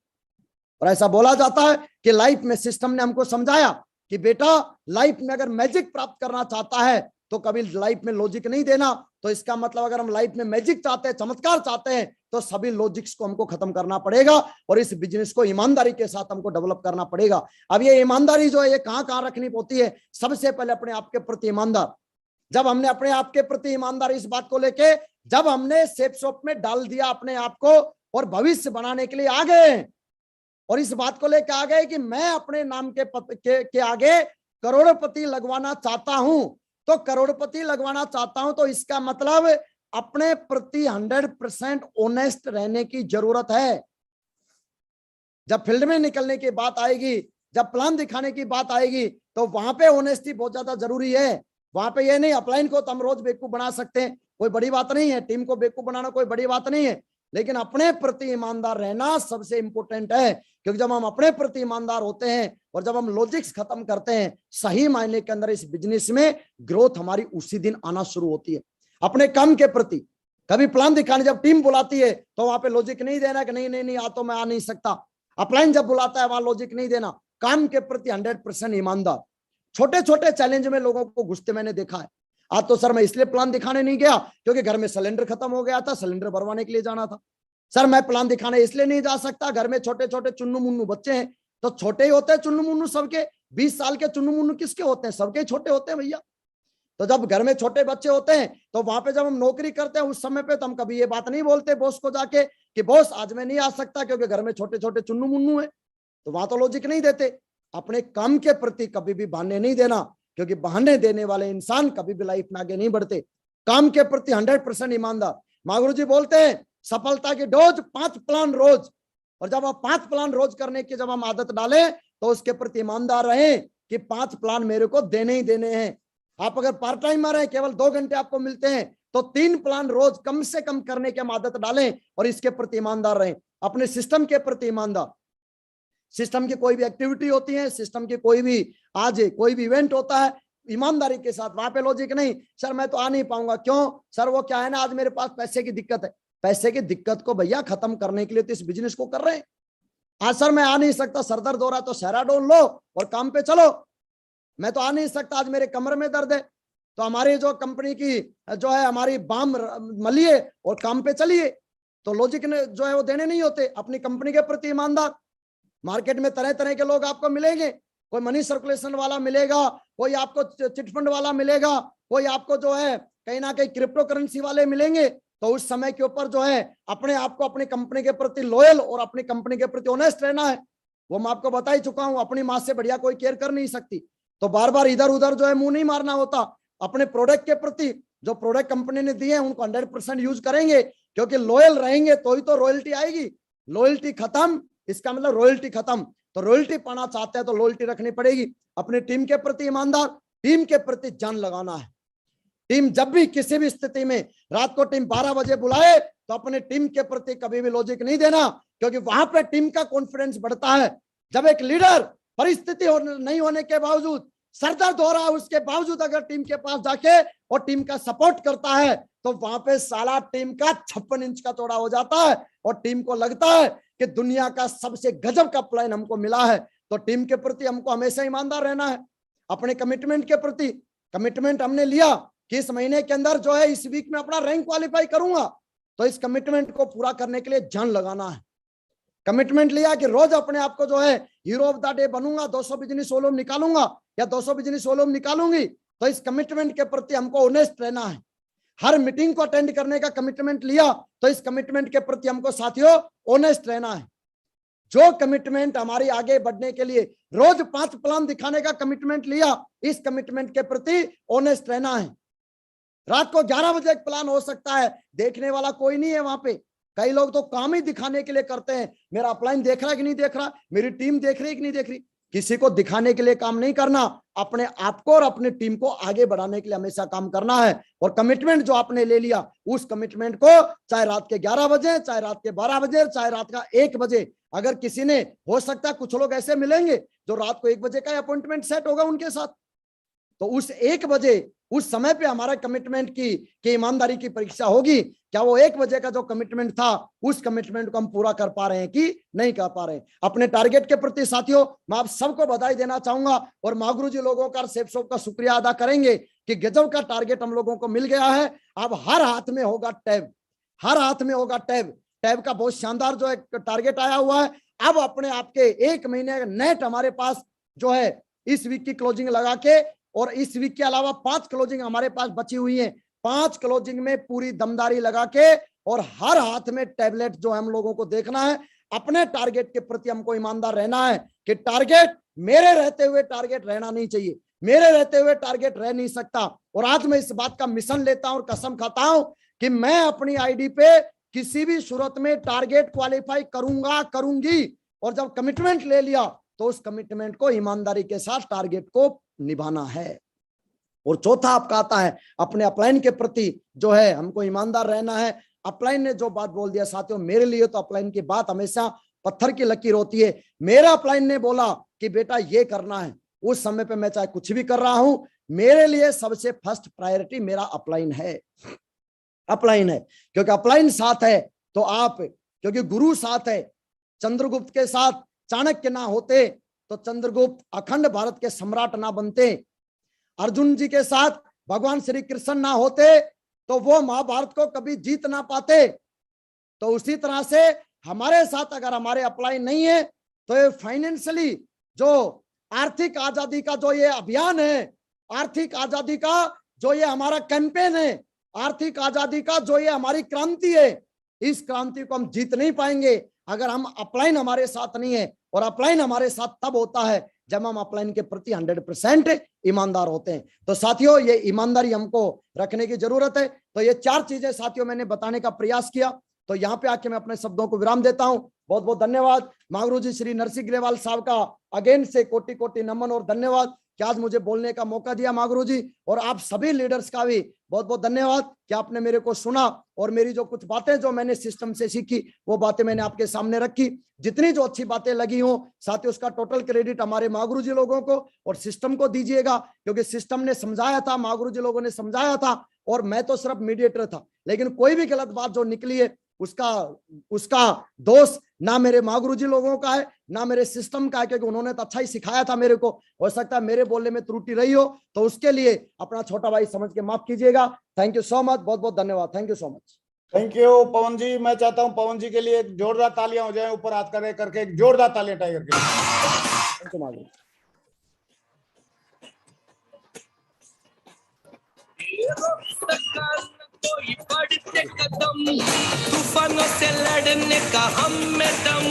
और ऐसा बोला जाता है कि लाइफ में सिस्टम ने हमको समझाया कि बेटा लाइफ में अगर मैजिक प्राप्त करना चाहता है तो कभी लाइफ में लॉजिक नहीं देना। तो इसका मतलब अगर हम लाइफ में मैजिक चाहते हैं, चमत्कार चाहते हैं, तो सभी लॉजिक्स को हमको खत्म करना पड़ेगा और इस बिजनेस को ईमानदारी के साथ हमको डेवलप करना पड़ेगा। अब ये ईमानदारी जो है ये कहां रखनी होती है? सबसे पहले अपने आप के प्रति ईमानदार। जब हमने अपने आप के प्रति ईमानदार इस बात को लेके, जब हमने सेफ शॉप में डाल दिया अपने आप को और भविष्य बनाने के लिए आ गए, और इस बात को लेकर आ गए कि मैं अपने नाम के आगे करोड़पति लगवाना चाहता हूं, तो करोड़पति लगवाना चाहता हूं, तो इसका मतलब अपने प्रति 100% ऑनेस्ट रहने की जरूरत है। जब फील्ड में निकलने की बात आएगी, जब प्लान दिखाने की बात आएगी, तो वहां पे ऑनेस्टी बहुत ज्यादा जरूरी है। वहां पे ये नहीं अपलाइन को तो हम रोज बेवकूफ बना सकते हैं, कोई बड़ी बात नहीं है, टीम को बेवकूफ बनाना कोई बड़ी बात नहीं है, लेकिन अपने प्रति ईमानदार रहना सबसे इंपॉर्टेंट है। क्योंकि जब हम अपने प्रति ईमानदार होते हैं और जब हम लॉजिक्स खत्म करते हैं, सही मायने के अंदर इस बिजनेस में ग्रोथ हमारी उसी दिन आना शुरू होती है। अपने काम के प्रति कभी प्लान दिखाने जब टीम बुलाती है तो वहां पे लॉजिक नहीं देना कि नहीं नहीं नहीं आ तो मैं आ नहीं सकता। अपलाइन जब बुलाता है वहां लॉजिक नहीं देना, काम के प्रति 100% ईमानदार। छोटे छोटे चैलेंज में लोगों को घुसते मैंने देखा है। आज तो सर मैं इसलिए प्लान दिखाने नहीं गया क्योंकि घर में सिलेंडर खत्म हो गया था, सिलेंडर भरवाने के लिए जाना था। सर मैं प्लान दिखाने इसलिए नहीं जा सकता, घर में छोटे छोटे चुन्नू मुन्नू बच्चे हैं। तो छोटे ही होते हैं चुन्नू मुन्नू सबके, 20 साल के चुन्नू मुन्नू किसके होते हैं? सबके छोटे होते हैं भैया। तो जब घर में छोटे बच्चे होते हैं तो वहां पे जब हम नौकरी करते हैं उस समय पे तो हम कभी ये बात नहीं बोलते बॉस को जाके कि बॉस आज मैं नहीं आ सकता क्योंकि घर में छोटे छोटे चुन्नू मुन्नू है। तो वहां तो लॉजिक नहीं देते। अपने काम के प्रति कभी भी बहाने नहीं देना, क्योंकि बहाने देने वाले इंसान कभी भी लाइफ में आगे नहीं बढ़ते। काम के प्रति 100% ईमानदार। महागुरु जी बोलते हैं सफलता की डोज 5 प्लान रोज, और जब आप 5 प्लान रोज करने की जब हम आदत डालें तो उसके प्रति ईमानदार रहें कि 5 प्लान मेरे को देने ही देने हैं। आप अगर पार्ट टाइमर हैं, केवल 2 घंटे आपको मिलते हैं, तो 3 प्लान रोज कम से कम करने की हम आदत डालें और इसके प्रति ईमानदार रहें। अपने सिस्टम के प्रति ईमानदार। सिस्टम की कोई भी एक्टिविटी होती है, सिस्टम की कोई भी आज कोई भी इवेंट होता है, ईमानदारी के साथ। वहां पे लॉजिक नहीं, सर मैं तो आ नहीं पाऊंगा। क्यों? सर वो क्या है ना, आज मेरे पास पैसे की दिक्कत है। पैसे की दिक्कत को भैया खत्म करने के लिए तो इस बिजनेस को कर रहे हैं। आज सर मैं आ नहीं सकता, सरदर्द हो रहा है, तो सेराडोन लो और काम पे चलो। मैं तो आ नहीं सकता, आज मेरे कमर में दर्द है, तो हमारी जो कंपनी की जो है हमारी बाम मलिए और काम पे चलिए। तो लॉजिक ने जो है वो देने नहीं होते। अपनी कंपनी के प्रति ईमानदार। मार्केट में तरह तरह के लोग आपको मिलेंगे, कोई मनी सर्कुलेशन वाला मिलेगा, कोई आपको चिट फंड वाला मिलेगा, कोई आपको जो है कहीं ना कहीं क्रिप्टो करेंसी वाले मिलेंगे। तो उस समय के ऊपर जो है अपने आप को अपनी कंपनी के प्रति लॉयल और अपनी कंपनी के प्रति ऑनेस्ट रहना है। वो मैं आपको बता ही चुका हूं, अपनी मां से बढ़िया कोई केयर कर नहीं सकती। तो बार बार इधर उधर जो है मुंह नहीं मारना होता। अपने प्रोडक्ट के प्रति जो प्रोडक्ट कंपनी ने दिए हैं उनको 100% यूज करेंगे, क्योंकि लॉयल रहेंगे तो ही तो रॉयल्टी आएगी। लॉयल्टी खत्म, इसका मतलब रॉयल्टी खत्म। तो रॉयल्टी पाना चाहते हैं तो लॉयल्टी रखनी पड़ेगी। अपनी टीम के प्रति ईमानदार। टीम के प्रति जान लगाना है। टीम जब भी किसी भी स्थिति में रात को टीम 12 बजे बुलाए तो अपने टीम के प्रति कभी भी लॉजिक नहीं देना, क्योंकि वहां पे टीम का कॉन्फिडेंस बढ़ता है। जब एक लीडर परिस्थिति नहीं होने के बावजूद, सरदर्द हो रहा है उसके बावजूद अगर टीम के पास जाके और टीम का सपोर्ट करता है तो वहां पे साला टीम का 56 इंच का चौड़ा हो जाता है और टीम को लगता है कि दुनिया का सबसे गजब का प्लान हमको मिला है। तो टीम के प्रति हमको हमेशा ईमानदार रहना है। अपने कमिटमेंट के प्रति, कमिटमेंट हमने लिया कि इस महीने के अंदर जो है इस वीक में अपना रैंक क्वालिफाई करूंगा, तो इस कमिटमेंट को पूरा करने के लिए जान लगाना है। कमिटमेंट लिया कि रोज अपने आप को जो है हीरो ऑफ द डे बनूंगा, 200 बिजनेस वॉल्यूम निकालूंगा या 200 बिजनेस वॉल्यूम निकालूंगी, तो इस कमिटमेंट के प्रति हमको ऑनेस्ट रहना है। हर मीटिंग को अटेंड करने का कमिटमेंट लिया तो इस कमिटमेंट के प्रति हमको साथियों ऑनेस्ट रहना है। जो कमिटमेंट हमारी आगे बढ़ने के लिए रोज 5 प्लान दिखाने का कमिटमेंट लिया, इस कमिटमेंट के प्रति ऑनेस्ट रहना है। रात को 11 बजे एक प्लान हो सकता है, देखने वाला कोई नहीं है वहां पे। कई लोग तो काम ही दिखाने के लिए करते हैं, मेरा अपलाइन देख रहा है कि नहीं देख रहा, मेरी टीम देख रही है कि नहीं देख रही। किसी को दिखाने के लिए काम नहीं करना, अपने आप को और अपनी टीम को आगे बढ़ाने के लिए हमेशा काम करना है। और कमिटमेंट जो आपने ले लिया, उस कमिटमेंट को चाहे रात के 11 बजे, चाहे रात के 12 बजे, चाहे रात का 1 बजे, अगर किसी ने, हो सकता है कुछ लोग ऐसे मिलेंगे जो रात को 1 बजे का अपॉइंटमेंट सेट होगा उनके साथ, तो उस 1 बजे उस समय पे हमारा कमिटमेंट की ईमानदारी की परीक्षा होगी। क्या वो 1 बजे का जो कमिटमेंट था, उस कमिटमेंट को हम पूरा कर पा रहे हैं कि नहीं कर पा रहे हैं। अपने टारगेट के प्रति साथियों मैं आप सबको बधाई देना चाहूंगा और महागुरु जी लोगों का, सेफ शॉप का शुक्रिया अदा करेंगे कि गजब का टारगेट हम लोगों को मिल गया है। अब हर हाथ में होगा टैब, हर हाथ में होगा टैब। टैब का बहुत शानदार जो है टारगेट आया हुआ है। अब अपने आपके 1 महीने नेट हमारे पास जो है इस वीक की क्लोजिंग लगा के, और इस वीक के अलावा 5 क्लोजिंग हमारे पास बची हुई हैं। 5 क्लोजिंग में पूरी दमदारी लगा के और हर हाथ में टैबलेट जो हम लोगों को देखना है। अपने टारगेट के प्रति हमको ईमानदार रहना है कि टारगेट मेरे रहते हुए टारगेट रहना नहीं चाहिए, मेरे रहते हुए टारगेट रह नहीं सकता। और आज मैं इस बात का मिशन लेता हूं और कसम खाता हूं कि मैं अपनी आईडी पे किसी भी सूरत में टारगेट क्वालिफाई करूंगा, करूंगी। और जब कमिटमेंट ले लिया तो उस कमिटमेंट को ईमानदारी के साथ टारगेट को निभाना है। और चौथा आपका आता है अपने अपलाइन के प्रति जो है हमको ईमानदार रहना है। अपलाइन ने जो बात बोल दिया साथियों, मेरे लिए तो अपलाइन की बात हमेशा पत्थर की लकीर होती है। मेरा अपलाइन ने बोला कि बेटा ये करना है, उस समय पे मैं चाहे कुछ भी कर रहा हूं, मेरे लिए सबसे फर्स्ट प्रायोरिटी मेरा अपलाइन है, अपलाइन है। क्योंकि अपलाइन साथ है तो आप, क्योंकि गुरु साथ है। चंद्रगुप्त के साथ चाणक्य ना होते तो चंद्रगुप्त अखंड भारत के सम्राट ना बनते। अर्जुन जी के साथ भगवान श्री कृष्ण ना होते तो वो महाभारत को कभी जीत ना पाते। तो उसी तरह से हमारे साथ अगर हमारे अपलाइन नहीं है तो ये फाइनेंशियली जो आर्थिक आजादी का जो ये अभियान है, आर्थिक आजादी का जो ये हमारा कैंपेन है, आर्थिक आजादी का जो ये हमारी क्रांति है, इस क्रांति को हम जीत नहीं पाएंगे अगर हम अपलाइन हमारे साथ नहीं है। और अपलाइन हमारे साथ तब होता है जब हम अपलाइन के प्रति 100% ईमानदार होते हैं। तो साथियों ये ईमानदारी हमको रखने की जरूरत है। तो ये 4 चीजें साथियों मैंने बताने का प्रयास किया। तो यहाँ पे आके मैं अपने शब्दों को विराम देता हूं। बहुत बहुत धन्यवाद महागुरु जी श्री नरसिंह ग्रेवाल साहब का अगेन से कोटि कोटि नमन और धन्यवाद कि आज मुझे बोलने का मौका दिया महागुरु जी। और आप सभी लीडर्स का भी बहुत बहुत धन्यवाद कि आपने मेरे को सुना और मेरी जो कुछ बातें जो मैंने सिस्टम से सीखी वो बातें मैंने आपके सामने रखी। जितनी जो अच्छी बातें लगी हो साथियों उसका टोटल क्रेडिट हमारे महागुरु जी लोगों को और सिस्टम को दीजिएगा, क्योंकि सिस्टम ने समझाया था, महागुरु जी लोगों ने समझाया था और मैं तो सिर्फ मीडिएटर था। लेकिन कोई भी गलत बात जो निकली है उसका दोष ना मेरे महागुरु जी लोगों का है ना मेरे सिस्टम का है, क्योंकि उन्होंने तो अच्छा ही सिखाया था मेरे को। हो सकता है मेरे बोलने में त्रुटि रही हो तो उसके लिए अपना छोटा भाई समझ के माफ कीजिएगा। थैंक यू सो मच, बहुत बहुत धन्यवाद। Thank you so much. Thank you Pavan ji. मैं चाहता हूं पवन जी के लिए एक जोरदार तालियां हो जाए, ऊपर हाथ करके एक जोरदार तालियां टाइगर के लिए। Thank you Mahaguru. कोई बढ़ते कदम, तूफानों से लड़ने का हम में दम।